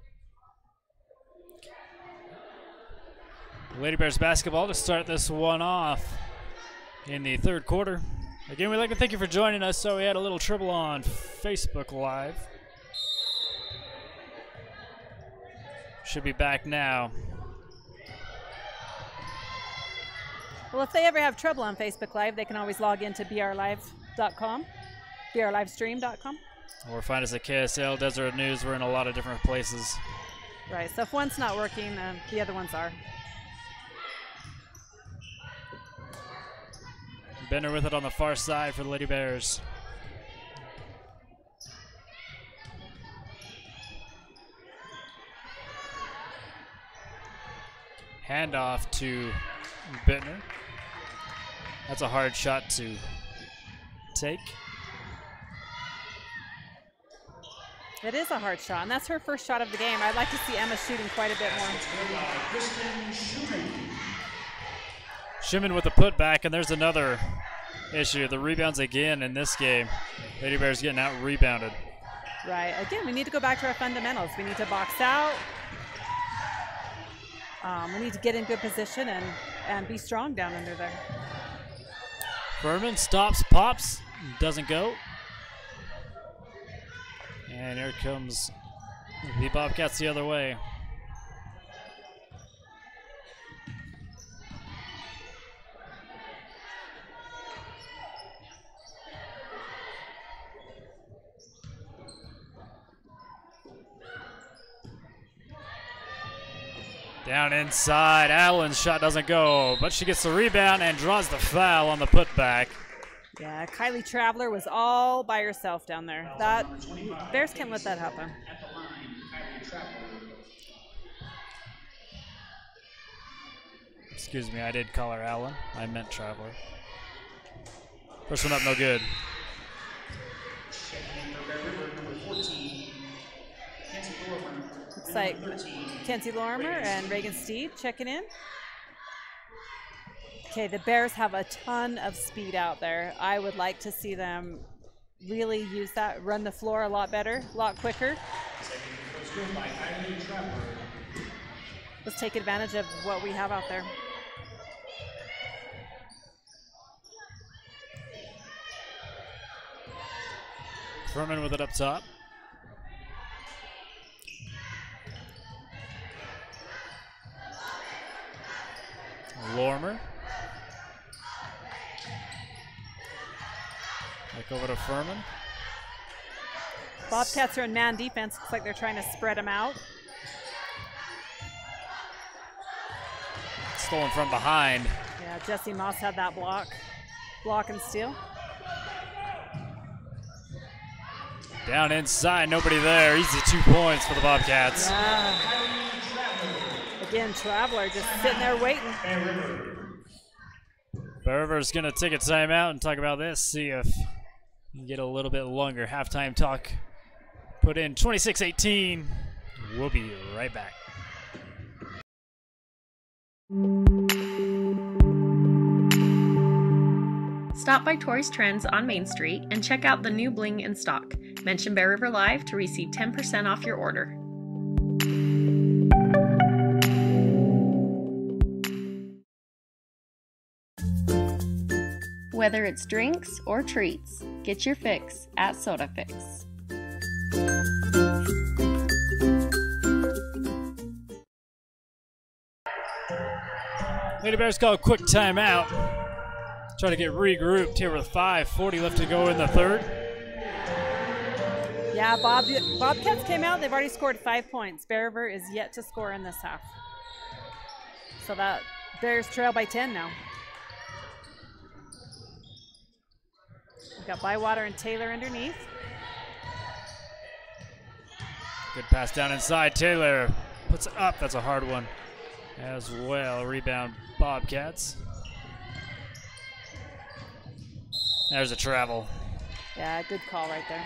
Lady Bears basketball to start this one off in the third quarter. Again, we'd like to thank you for joining us. So we had a little trouble on Facebook Live. Should be back now. Well, if they ever have trouble on Facebook Live, they can always log into brlive.com, brlivestream.com. Or find us at KSL Desert News. We're in a lot of different places. Right, so if one's not working, the other ones are. Bender with it on the far side for the Lady Bears. Handoff to Bittner. That's a hard shot to take. It is a hard shot, and that's her first shot of the game. I'd like to see Emma shooting quite a bit more. Schumann with the putback, and there's another issue. The rebounds again in this game. Lady Bears getting out rebounded. Right. Again, we need to go back to our fundamentals. We need to box out. We need to get in good position and be strong down under there. Furman stops, pops, doesn't go. And here comes the Bobcats the other way. Down inside, Allen's shot doesn't go, but she gets the rebound and draws the foul on the putback. Yeah, Kylie Traveler was all by herself down there. Bears can't let that happen. Excuse me, I did call her Allen. I meant Traveler. First one up, no good. Looks like Kenzie Lorimer and Reagan Steed checking in. Okay, the Bears have a ton of speed out there. I would like to see them really use that, run the floor a lot better, a lot quicker. Let's take advantage of what we have out there. Furman with it up top. Lorimer. Back over to Furman. Bobcats are in man defense. Looks like they're trying to spread them out. Stolen from behind. Yeah, Jesse Moss had that block and steal. Down inside, nobody there. Easy 2 points for the Bobcats. Yeah. Again, Traveler just sitting there waiting. Bear River's gonna take a timeout and talk about this. See if we can get a little bit longer halftime talk. Put in 26-18. We'll be right back. Stop by Toys Trends on Main Street and check out the new bling in stock. Mention Bear River Live to receive 10% off your order. Whether it's drinks or treats, get your fix at Soda Fix. Lady Bears call a quick timeout. Try to get regrouped here with 5:40 left to go in the third. Yeah, Bobcats came out. They've already scored 5 points. Bear River is yet to score in this half. So that Bears trail by 10 now. We've got Bywater and Taylor underneath. Good pass down inside. Taylor puts it up. That's a hard one as well. Rebound Bobcats. There's a travel. Yeah, good call right there.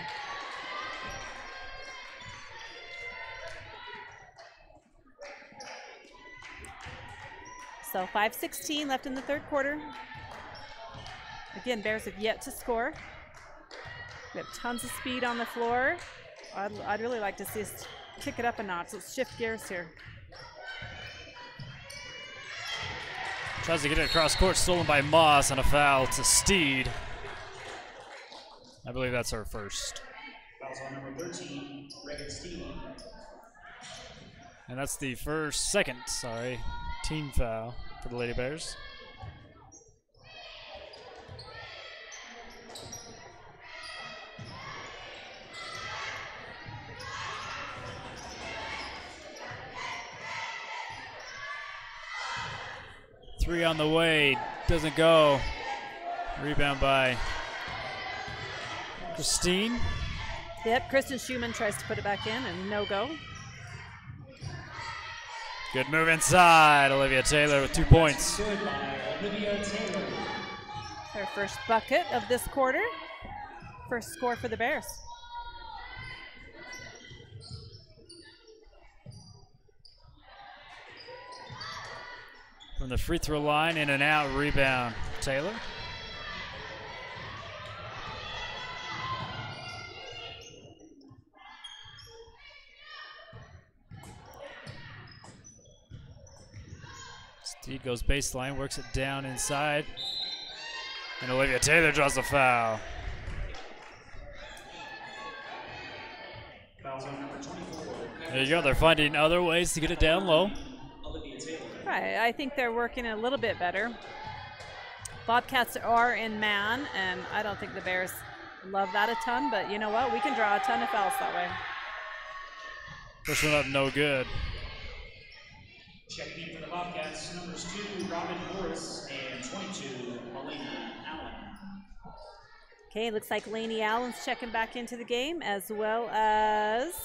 So 5:16 left in the third quarter. Again, Bears have yet to score. We have tons of speed on the floor. I'd really like to see us kick it up a notch. Let's shift gears here. Tries to get it across court, stolen by Moss, and a foul to Steed. I believe that's our first. Fouls on number 13, Reagan Steed. And that's the second team foul for the Lady Bears. Three on the way, doesn't go. Rebound by Christine. Yep, Kristen Schumann tries to put it back in and no go. Good move inside. Olivia Taylor with 2 points. Good by Olivia Taylor. Her first bucket of this quarter. First score for the Bears. From the free throw line, in and out, rebound Taylor. Steed goes baseline, works it down inside. And Olivia Taylor draws a foul. There you go. They're finding other ways to get it down low. Right, I think they're working a little bit better. Bobcats are in man, and I don't think the Bears love that a ton, but you know what? We can draw a ton of fouls that way. First one up, no good. Checking in for the Bobcats, numbers 2, Robin Morris, and 22, Melanie Allen. Okay, looks like Lainey Allen's checking back into the game, as well as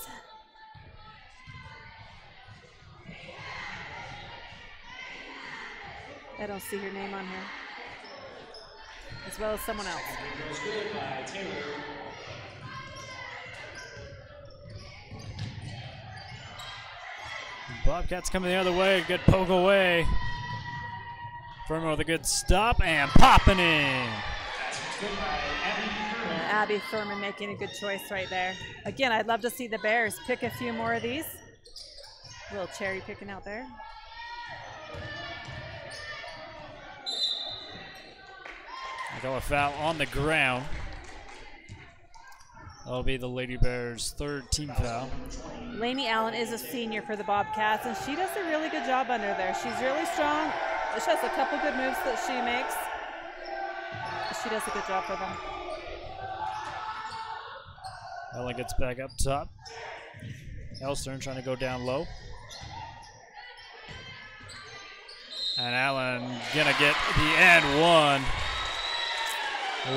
I don't see her name on here. As well as someone else. Goes good by Taylor. Bobcats coming the other way. Good poke away. Furman with a good stop and popping in. Abby Furman making a good choice right there. Again, I'd love to see the Bears pick a few more of these. A little cherry picking out there. They got a foul on the ground. That'll be the Lady Bears' third team foul. Lainey Allen is a senior for the Bobcats, and she does a really good job under there. She's really strong. She has a couple good moves that she makes. She does a good job for them. Allen gets back up top. Elstern trying to go down low. And Allen gonna get the and one.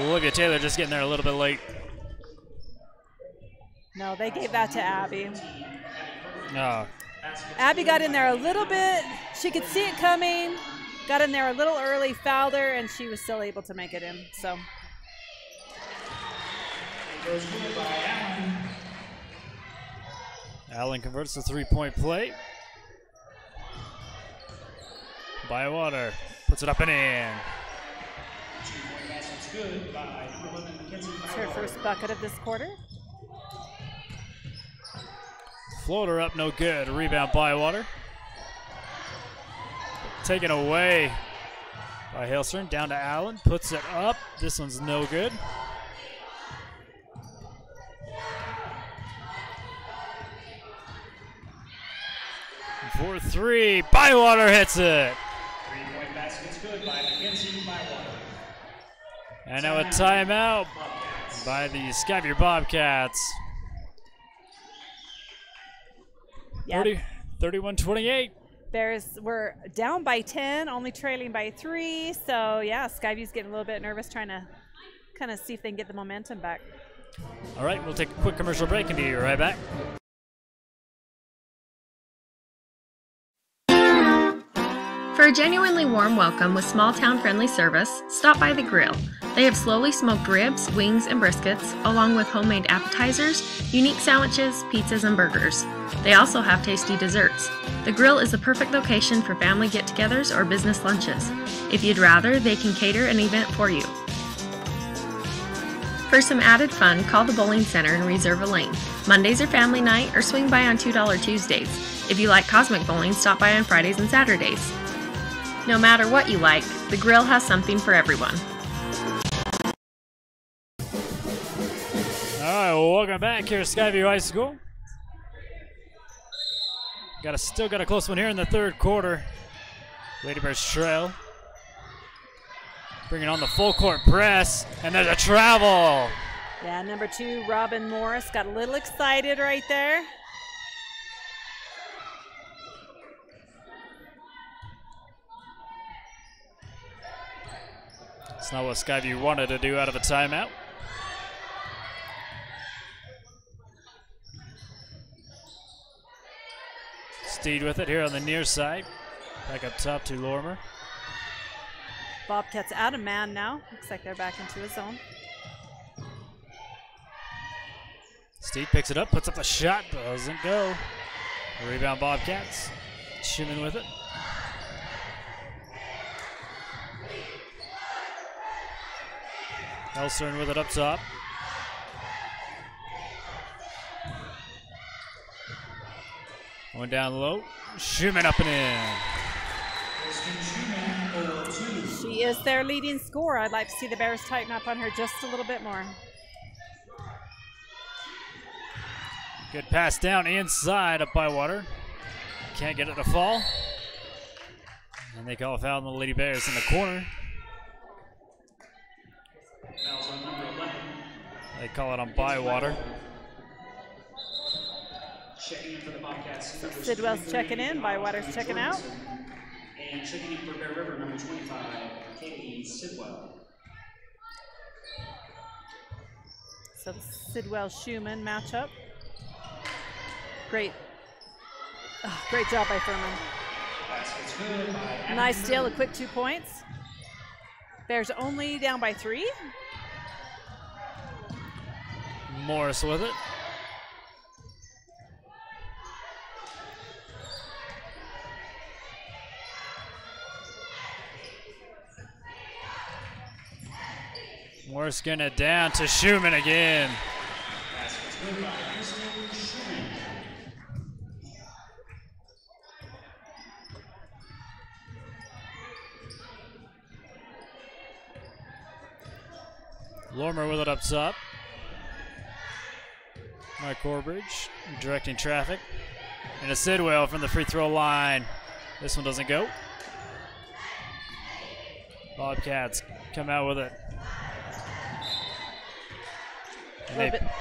Olivia Taylor just getting there a little bit late. No, they gave that to Abby. Oh. Abby got in there a little bit. She could see it coming. Got in there a little early, fouled her, and she was still able to make it in. So. Allen converts the three-point play. Bywater puts it up and in. It's her first bucket of this quarter. Floater up, no good. Rebound Bywater. Taken away by Hailstern. Down to Allen. Puts it up. This one's no good. For three. Bywater hits it. Three-point basket's good by Mackenzie Bywater. And now a timeout by the Skyview Bobcats. Yeah. 31-28. Bears were down by 10, only trailing by 3. So, yeah, Skyview's getting a little bit nervous, trying to kind of see if they can get the momentum back. All right, we'll take a quick commercial break and be right back. For a genuinely warm welcome with small town friendly service, stop by the grill. They have slowly smoked ribs, wings, and briskets, along with homemade appetizers, unique sandwiches, pizzas, and burgers. They also have tasty desserts. The grill is the perfect location for family get-togethers or business lunches. If you'd rather, they can cater an event for you. For some added fun, call the bowling center and reserve a lane. Mondays are family night, or swing by on $2 Tuesdays. If you like cosmic bowling, stop by on Fridays and Saturdays. No matter what you like, the grill has something for everyone. All right, well, welcome back here at Skyview High School. Still got a close one here in the third quarter. Lady Bears trail. Bringing on the full court press, and there's a travel. Yeah, number 2, Robin Morris, got a little excited right there. It's not what Skyview wanted to do out of the timeout. Steed with it here on the near side. Back up top to Lorimer. Bobcats out of man now. Looks like they're back into a zone. Steed picks it up, puts up a shot, doesn't go. Rebound Bobcats. Schumann with it. Elstern with it up top. Going down low. Schumann up and in. She is their leading scorer. I'd like to see the Bears tighten up on her just a little bit more. Good pass down inside of Bywater. Can't get it to fall. And they call a foul on the Lady Bears in the corner. They call it on Bywater. Checking in for the Bobcats. Sidwell's checking in, Bywater's checking out. And checking in for Bear River, number 25, Katie Sidwell. So the Sidwell-Schumann matchup. Great. Oh, great job by Furman. Nice steal, a quick 2 points. Bears only down by 3. Morris with it. Morris getting it down to Schumann again. Lormer with it up top. Mike Corbridge directing traffic. And a Sidwell from the free throw line. This one doesn't go. Bobcats come out with it.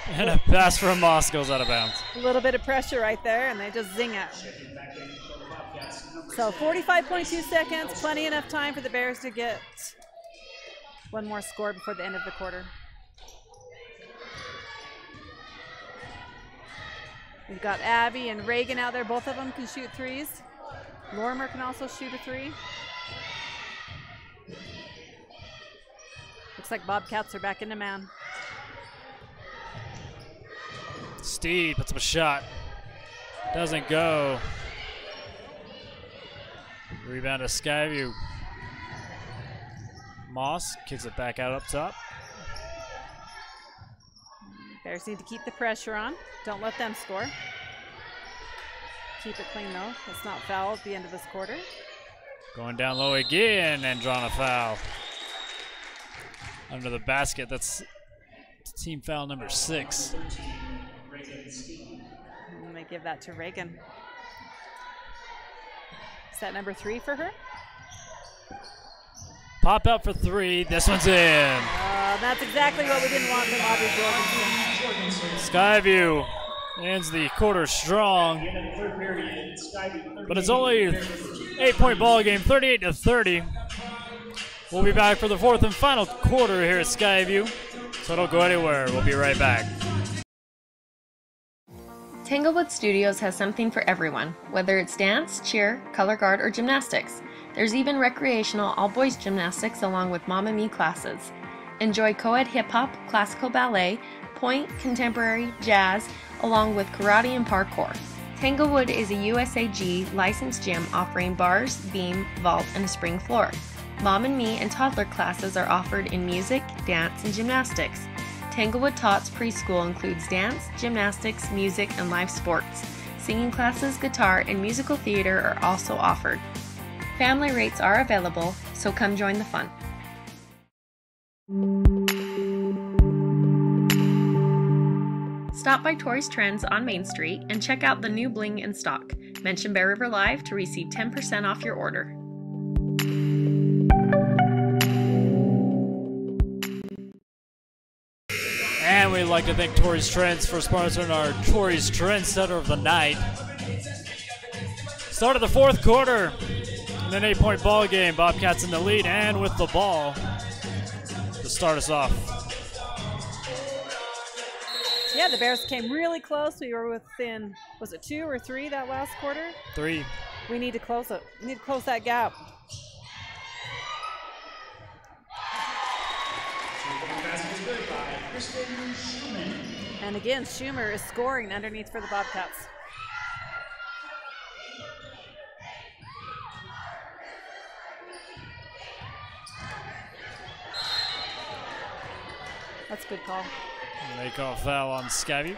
And a pass from Moss goes out of bounds. A little bit of pressure right there, and they just zing it. So 45.2 seconds, plenty enough time for the Bears to get one more score before the end of the quarter. We've got Abby and Reagan out there. Both of them can shoot threes. Lorimer can also shoot a 3. Looks like Bobcats are back into man. Steve puts up a shot. Doesn't go. Rebound to Skyview. Moss kicks it back out up top. Bears need to keep the pressure on. Don't let them score. Keep it clean though. Let's not foul at the end of this quarter. Going down low again and drawing a foul. Under the basket, that's team foul number 6. And they give that to Reagan. Is that number 3 for her? Pop out for 3. This one's in. That's exactly what we didn't want from Aubrey Jorgensen. Skyview ends the quarter strong. But it's only an 8-point ball game, 38-30. We'll be back for the 4th and final quarter here at Skyview. So don't go anywhere. We'll be right back. Tanglewood Studios has something for everyone, whether it's dance, cheer, color guard, or gymnastics. There's even recreational all-boys gymnastics along with Mamma Mia classes. Enjoy co-ed hip-hop, classical ballet, point, contemporary, jazz, along with karate and parkour. Tanglewood is a USAG licensed gym offering bars, beam, vault, and a spring floor. Mom and Me and toddler classes are offered in music, dance, and gymnastics. Tanglewood Tots preschool includes dance, gymnastics, music, and live sports. Singing classes, guitar, and musical theater are also offered. Family rates are available, so come join the fun. Stop by Tori's Trends on Main Street and check out the new bling in stock. Mention Bear River Live to receive 10% off your order. And we'd like to thank Tori's Trends for sponsoring our Tori's Trends Center of the night. Start of the 4th quarter. In an 8-point ball game, Bobcats in the lead and with the ball to start us off. Yeah, the Bears came really close. We were within, was it 2 or 3 that last quarter? 3. We need to close it. We need to close that gap. And again, Schumer is scoring underneath for the Bobcats. That's a good call. And they call a foul on Skyview.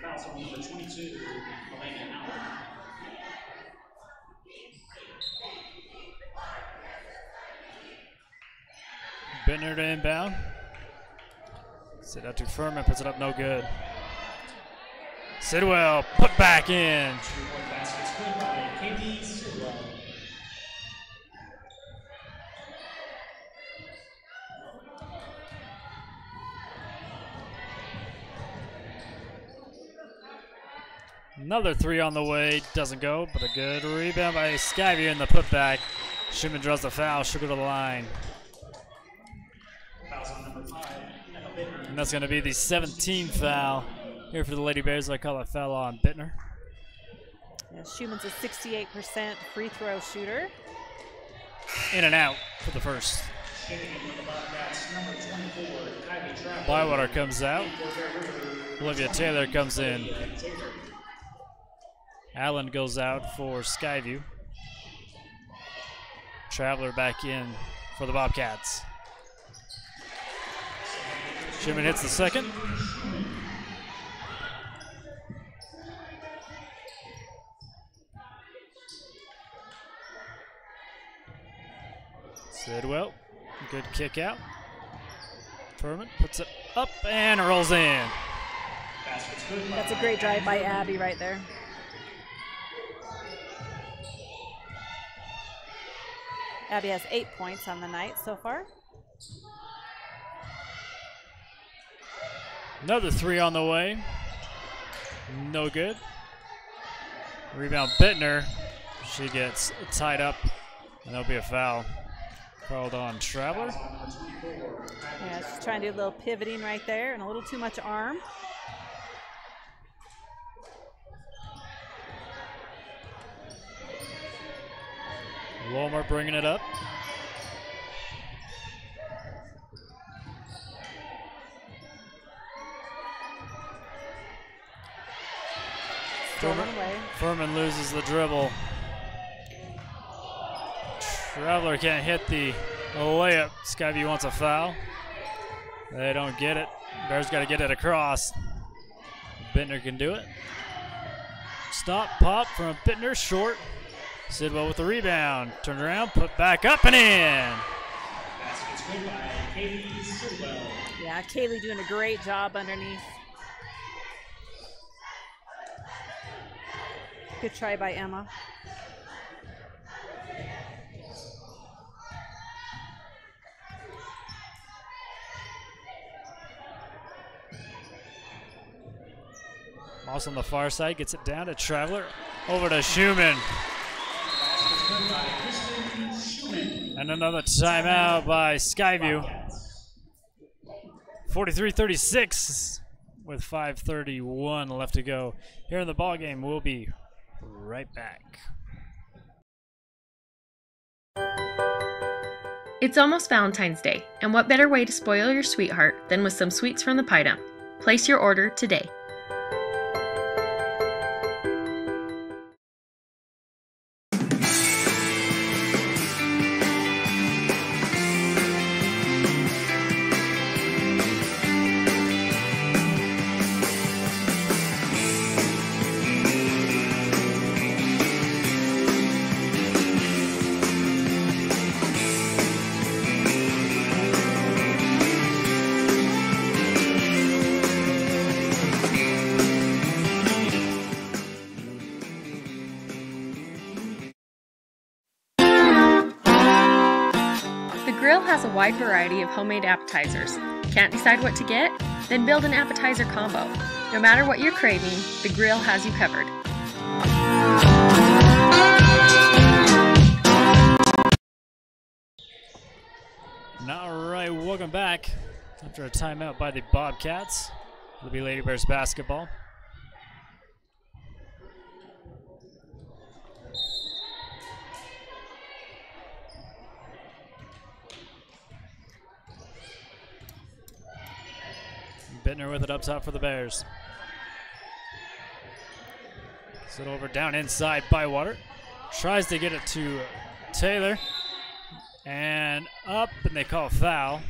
Foul on number 22, Elena Allen. Bittner to inbound. Sit out to Furman, puts it up, no good. Sidwell put back in. Another three on the way, doesn't go, but a good rebound by Skyview in the putback. Schumann draws the foul, should go to the line. And that's going to be the 17th foul here for the Lady Bears. I call a foul on Bittner. Yeah, Schumann's a 68% free throw shooter. In and out for the first. Bywater comes out. Olivia Taylor comes in. Allen goes out for Skyview. Traveler back in for the Bobcats. Schumann hits the second. Sidwell, good kick out. Furman puts it up and rolls in. That's a great drive by Abby right there. Abby has 8 points on the night so far. Another three on the way. No good. Rebound Bittner. She gets tied up, and there'll be a foul called on Traveler. Yeah, she's trying to do a little pivoting right there and a little too much arm. Walmart bringing it up. Furman loses the dribble. Traveler can't hit the layup. Skyview wants a foul. They don't get it. Bears got to get it across. Bittner can do it. Stop, pop from Bittner, short. Sidwell with the rebound. Turn around, put back up and in. Yeah, Kaylee doing a great job underneath. Good try by Emma. Moss on the far side gets it down to Traveler. Over to Schumann. And another timeout by Skyview. 43-36 with 5:31 left to go here in the ball game. We'll be right back. It's almost Valentine's Day, and what better way to spoil your sweetheart than with some sweets from the Pie Dump? Place your order today. A wide variety of homemade appetizers. Can't decide what to get? Then build an appetizer combo. No matter what you're craving, the grill has you covered. All right, welcome back after a timeout by the Bobcats. It'll be Lady Bears basketball. Bittner with it up top for the Bears. Sit over down inside Bywater. Tries to get it to Taylor. And up, and they call a foul.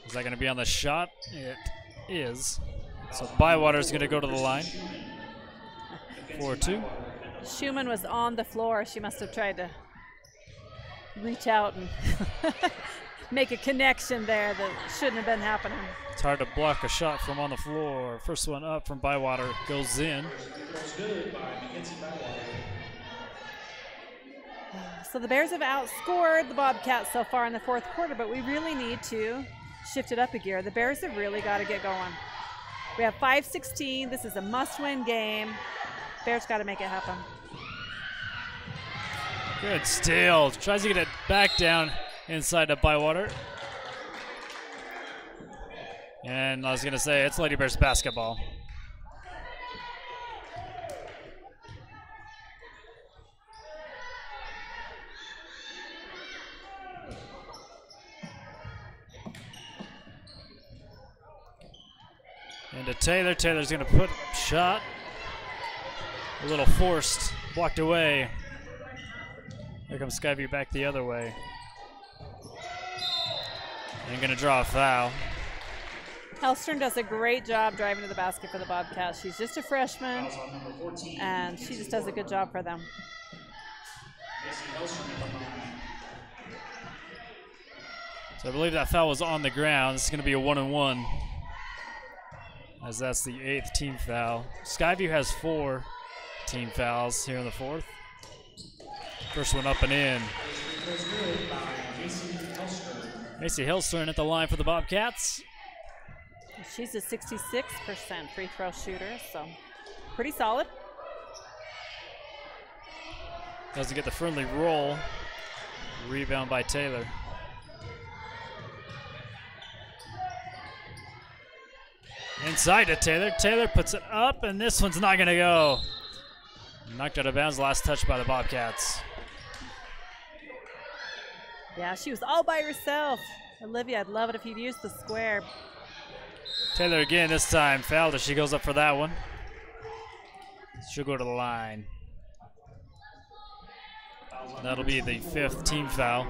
Is that going to be on the shot? It is. So Bywater is going to go to the line. 4-2. Schumann was on the floor. She must have tried to reach out and make a connection there that shouldn't have been happening. It's hard to block a shot from on the floor. First one up from Bywater goes in. So the Bears have outscored the Bobcats so far in the fourth quarter, but we really need to shift it up a gear. The Bears have really got to get going. We have 5:16. This is a must-win game. Bears got to make it happen. Good steal. Tries to get it back down inside of Bywater. And I was going to say, it's Lady Bears basketball. And to Taylor. Taylor's going to put shot. A little forced. Blocked away. Here comes Skyview back the other way. And going to draw a foul. Hellstrom does a great job driving to the basket for the Bobcats. She's just a freshman, and she just does a good job for them. So I believe that foul was on the ground. This is going to be a 1-and-1, as that's the 8th team foul. Skyview has 4 team fouls here in the fourth. First one up and in. Macy Hellstrom at the line for the Bobcats. She's a 66% free throw shooter, so pretty solid. Doesn't get the friendly roll. Rebound by Taylor. Inside to Taylor. Taylor puts it up, and this one's not going to go. Knocked out of bounds, last touch by the Bobcats. Yeah, she was all by herself. Olivia, I'd love it if you'd used the square. Taylor again, this time fouled as she goes up for that one. She'll go to the line. That'll be the 5th team foul.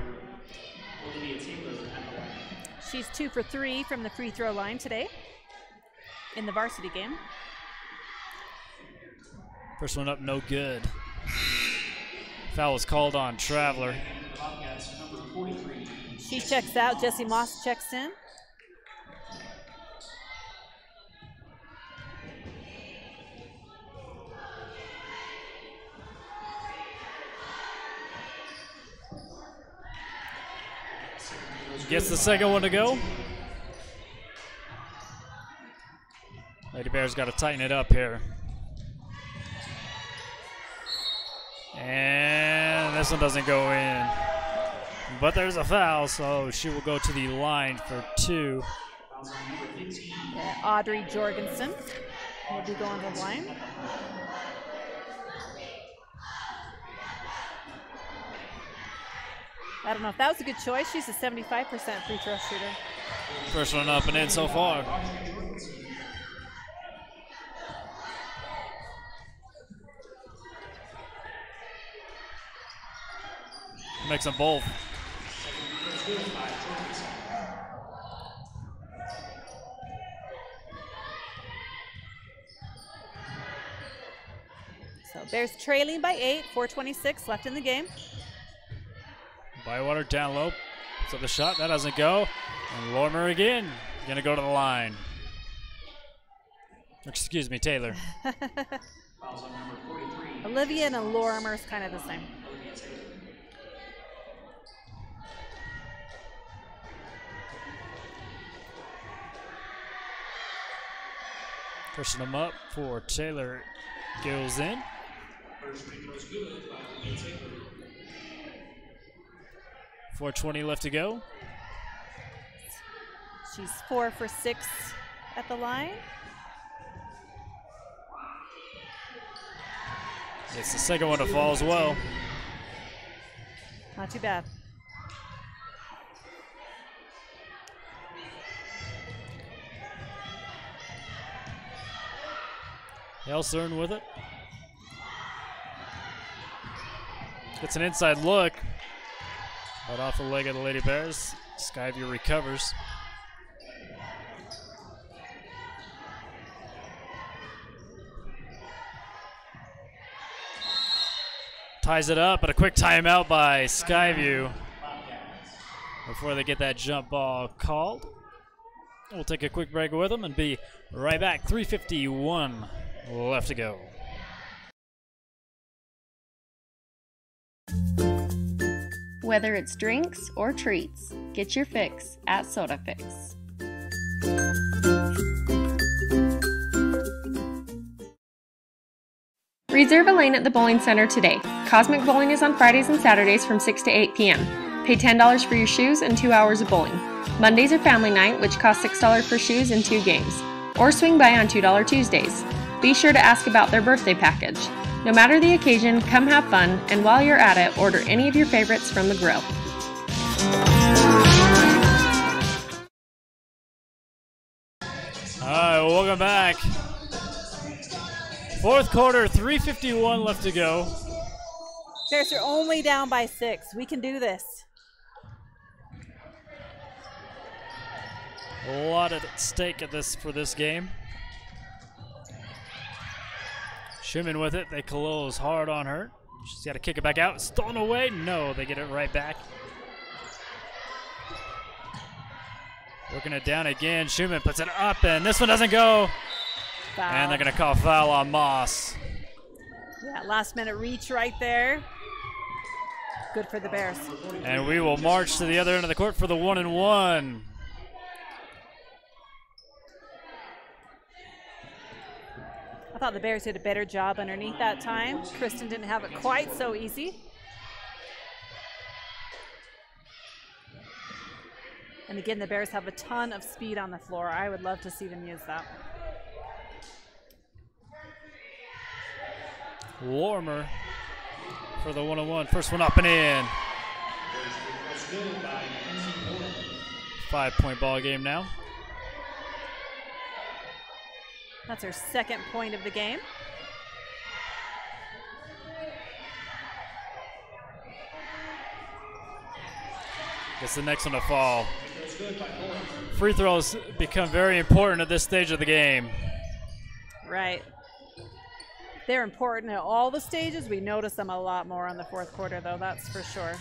She's 2 for 3 from the free throw line today in the varsity game. First one up, no good. Foul was called on Traveler. She checks out. Jessie Moss checks in. Gets the second one to go. Lady Bears got to tighten it up here. And this one doesn't go in. But there's a foul, so she will go to the line for 2. Yeah, Audrey Jorgensen will be going to the line. I don't know if that was a good choice. She's a 75% free throw shooter. First one up and in so far. Makes them both. So Bears trailing by 8, 4:26 left in the game. Bywater down low. So the shot, that doesn't go. And Lorimer again, gonna go to the line. Excuse me, Taylor. Olivia and Lorimer's kind of the same. Pushing them up for Taylor goes in. 4:20 left to go. She's 4 for 6 at the line. It's the second one to fall as well. Not too bad. Hellstrom with it. Gets an inside look. But off the leg of the Lady Bears. Skyview recovers. Ties it up, but a quick timeout by Skyview. before they get that jump ball called. We'll take a quick break with them and be right back. 3:51 left to go. Whether it's drinks or treats, get your fix at Soda Fix. Reserve a lane at the bowling center today. Cosmic Bowling is on Fridays and Saturdays from 6 to 8 p.m. Pay $10 for your shoes and 2 hours of bowling. Mondays are family night, which costs $6 for shoes and 2 games. Or swing by on $2 Tuesdays. Be sure to ask about their birthday package. No matter the occasion, come have fun, and while you're at it, order any of your favorites from the grill. All right, welcome back. Fourth quarter, 3:51 left to go. Bears are only down by 6. We can do this. A lot at stake for this game. Schumann with it. They close hard on her. She's got to kick it back out. Stolen away. No, they get it right back. Working it down again. Schumann puts it up, and this one doesn't go. Foul. And they're going to call foul on Moss. Yeah, last minute reach right there. Good for the Bears. And we will march to the other end of the court for the 1-and-1. I thought the Bears did a better job underneath that time. Kristen didn't have it quite so easy. And again, the Bears have a ton of speed on the floor. I would love to see them use that. Warmer for the 1-on-1. First one up and in. 5-point ball game now. That's her second point of the game. Gets the next one to fall. Free throws become very important at this stage of the game. Right. They're important at all the stages. We notice them a lot more on the fourth quarter, though, that's for sure.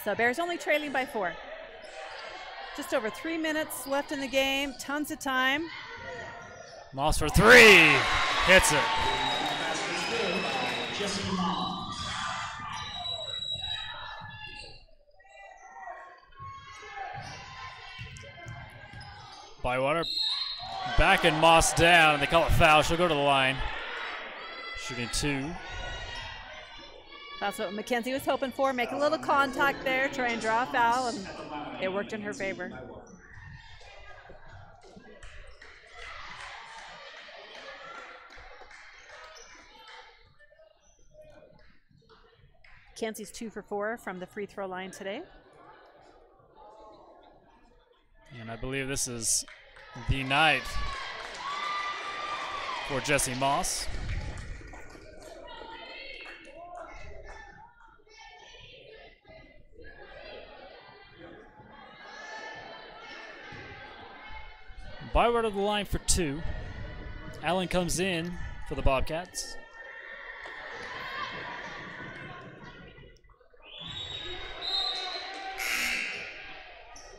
So Bears only trailing by 4. Just over 3 minutes left in the game. Tons of time. Moss for 3. Hits it. Bywater backing Moss down, and they call it foul. She'll go to the line. Shooting 2. That's what Mackenzie was hoping for. Make a little contact there, try and draw a foul, and it worked in her favor. Mackenzie's 2 for 4 from the free throw line today. And I believe this is the night for Jessie Moss. Bywater to the line for 2. Allen comes in for the Bobcats.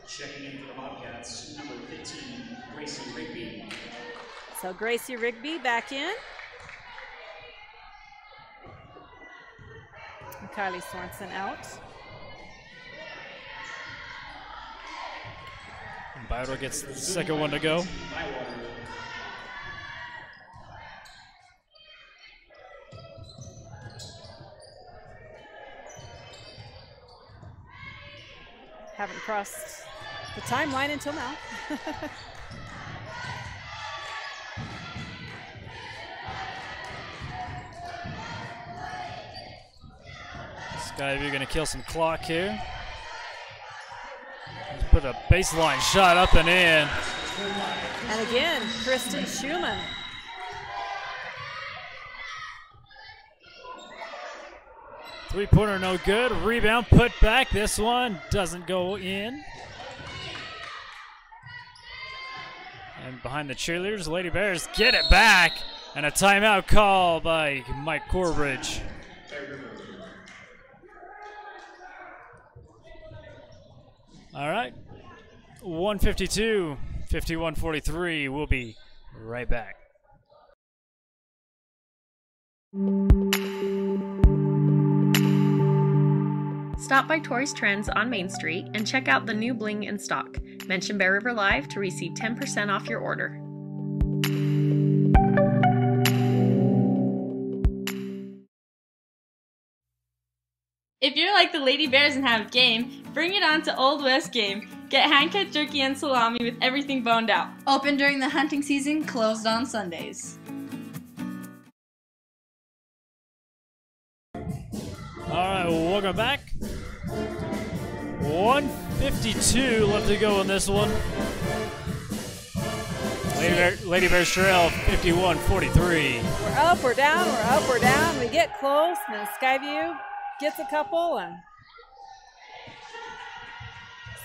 Checking in for the Bobcats, number 15, Gracie Rigby. So Gracie Rigby back in. And Kylie Sorensen out. And Bywater gets the second one to go. Haven't crossed the timeline until now. Skyview going to kill some clock here. Let's put a baseline shot up and in. And again, Kristen Schumann. Three-pointer no good. Rebound put back. This one doesn't go in. And behind the cheerleaders, Lady Bears get it back. And a timeout call by Mike Corbridge. All right. 152, 51-43. We'll be right back. Stop by Toys Trends on Main Street and check out the new bling in stock. Mention Bear River Live to receive 10% off your order. If you're like the Lady Bears and have game, bring it on to Old West Game. Get hand-cut jerky and salami with everything boned out. Open during the hunting season, closed on Sundays. All right, welcome back. 152 left to go in this one. Lady Bears trail 51-43. We're up, we're down, we're up, we're down. We get close, and then Skyview gets a couple, and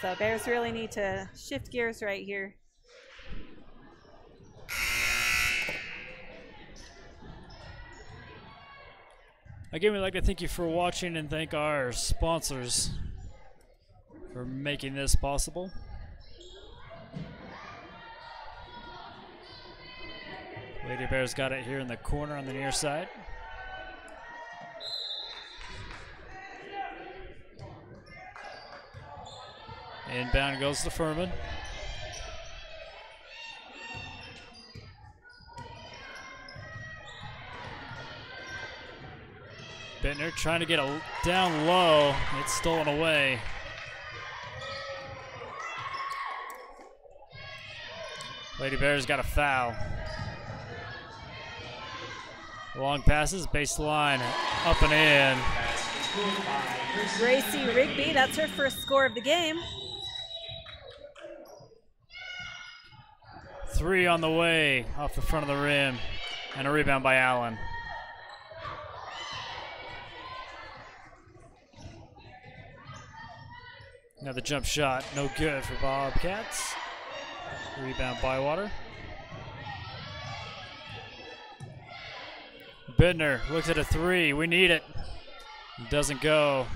so Bears really need to shift gears right here. Again, we'd like to thank you for watching and thank our sponsors for making this possible. Lady Bears got it here in the corner on the near side. Inbound goes to Furman. Bittner trying to get a down low. It's stolen away. Lady Bears got a foul. Long passes, baseline, up and in. Gracie Rigby, that's her first score of the game. 3 on the way, off the front of the rim, and a rebound by Allen. Another jump shot, no good for Bobcats. Rebound Bywater. Bittner looks at a 3, we need it. Doesn't go.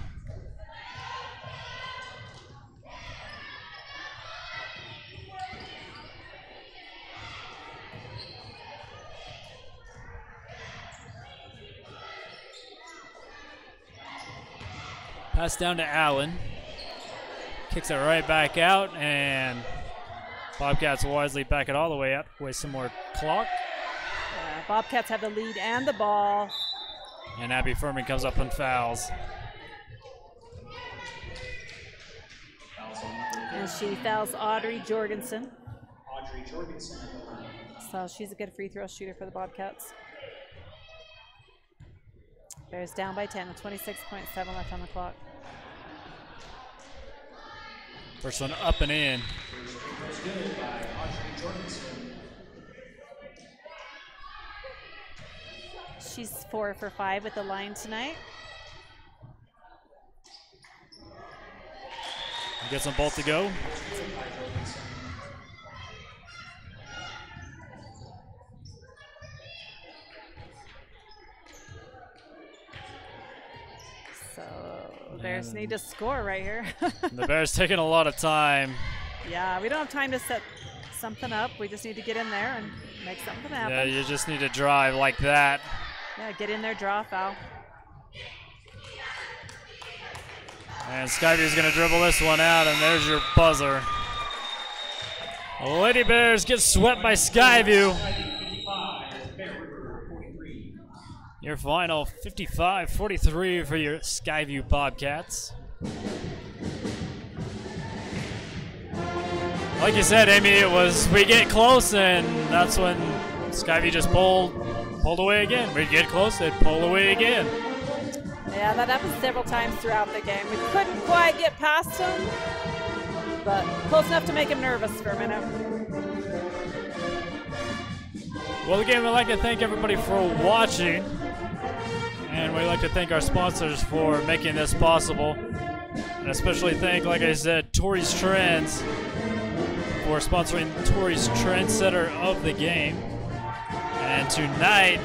Pass down to Allen. Kicks it right back out, and Bobcats wisely back it all the way up. Waste some more clock. Bobcats have the lead and the ball. And Abby Furman comes up and fouls. And she fouls Audrey Jorgensen. So she's a good free throw shooter for the Bobcats. Bears down by 10 with 26.7 left on the clock. First one up and in. She's 4 for 5 with the line tonight. Gets them both to go. So Bears need to score right here. The Bears taking a lot of time. Yeah, we don't have time to set something up. We just need to get in there and make something happen. Yeah, you just need to drive like that. Yeah, get in there, draw a foul. And Skyview's going to dribble this one out, and there's your buzzer. Lady Bears get swept by Skyview. Your final 55-43 for your Skyview Bobcats. Like you said, Amy, it was we get close, and that's when Skyview just pulled away again. We get close, they'd pull away again. Yeah, that happened several times throughout the game. We couldn't quite get past him, but close enough to make him nervous for a minute. Well, again, we'd like to thank everybody for watching, and we'd like to thank our sponsors for making this possible, and especially thank, like I said, Tories Trends for sponsoring Tories Trendsetter of the game. And tonight,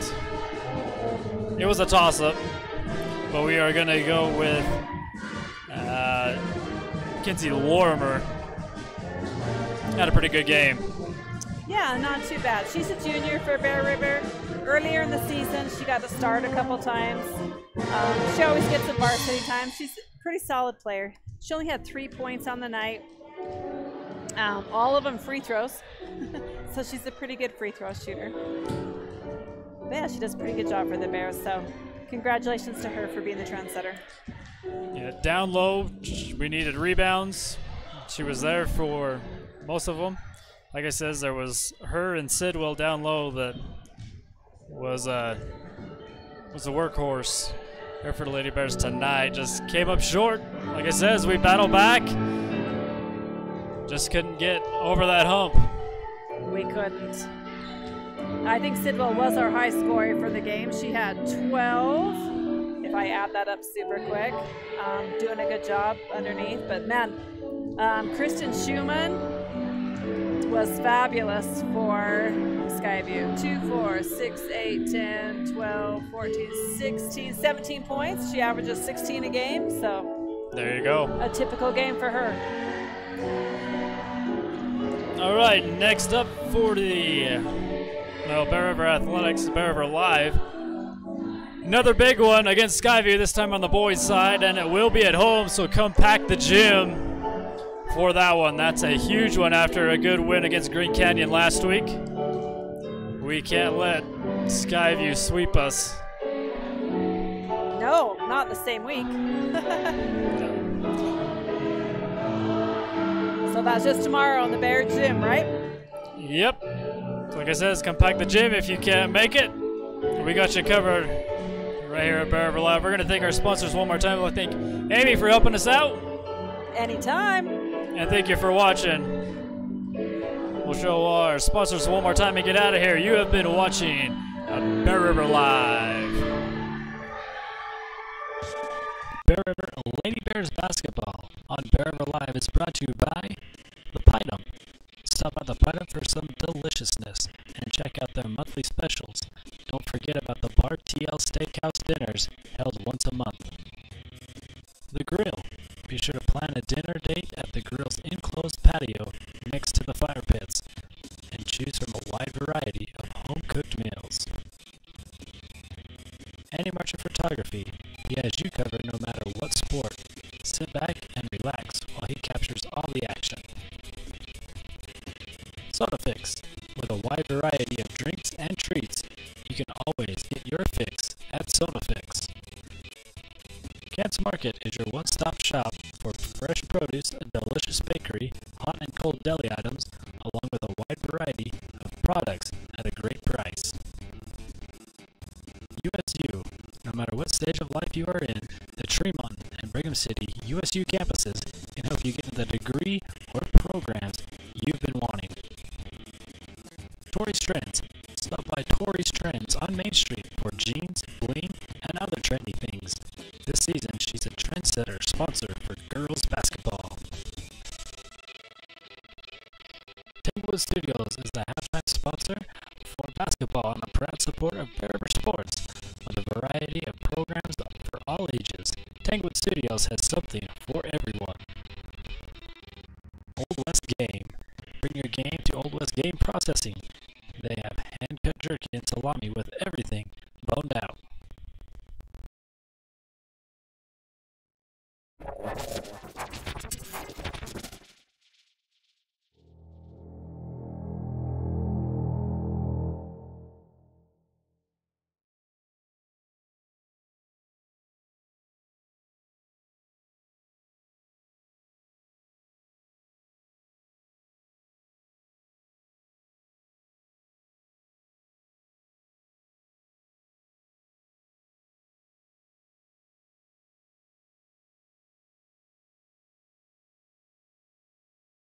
it was a toss-up, but we are going to go with Kinsey Lorimer had a pretty good game. Yeah, not too bad. She's a junior for Bear River. Earlier in the season, she got to start a couple times. She always gets a varsity time. She's a pretty solid player. She only had 3 points on the night. All of them free throws. So she's a pretty good free throw shooter. But yeah, she does a pretty good job for the Bears. So congratulations to her for being the trendsetter. Yeah, down low, we needed rebounds. She was there for most of them. Like I says, there was her and Sidwell down low that was a workhorse here for the Lady Bears tonight. Just came up short. Like I says, we battled back. Just couldn't get over that hump. We couldn't. I think Sidwell was our high scorer for the game. She had 12, if I add that up super quick. Doing a good job underneath. But man, Kristen Schumann was fabulous for Skyview. 2, 4, 6, 8, 10, 12, 14, 16, 17 points. She averages 16 a game, so there you go. A typical game for her. All right, next up for the Bear River Athletics, Bear River Live. Another big one against Skyview, this time on the boys' side, and it will be at home, so come pack the gym for that one. That's a huge one after a good win against Green Canyon last week. We can't let Skyview sweep us. No, not the same week. So that's just tomorrow on the Bear Gym, right? Yep. Like I said, come pack the gym if you can't make it. We got you covered right here at Bear River Live. We're going to thank our sponsors one more time. We'll thank Amy for helping us out. Anytime. And thank you for watching. We'll show our sponsors one more time and get out of here. You have been watching Bear River Live. Bear River Lady Bears basketball on Bear River Live is brought to you by the Pitem. Stop by the Pitem for some deliciousness and check out their monthly specials. Don't forget about the Bar TL Steakhouse dinners held once a month. The Grill. Be sure to plan a dinner date at the Grill's enclosed patio next to the fire pits and choose from a wide variety of home-cooked meals. Andy Marcher Photography. He has you covered no matter what sport. Sit back and relax while he captures all the action. SodaFix. With a wide variety of drinks and treats, you can always get your fix at SodaFix. Kent's Market is your one-stop shop for fresh produce, a delicious bakery, hot and cold deli items, along with a wide variety of products at a great price. USU. No matter what stage of life you are in, the Tremont and Brigham City USU campuses can help you get the degree or programs you've been wanting. Tori's Trends. Stop by Tori's Trends on Main Street for jeans, bling, and other trendy things. This season, she's a trendsetter sponsor for girls basketball. Tanglewood Studios is the halftime sponsor for basketball and a proud supporter of Bear River Sports. With a variety of programs for all ages, Tanglewood Studios has something for everyone. Old West Game. Bring your game to Old West Game Processing. They have hand-cut jerky and salami with everything boned out.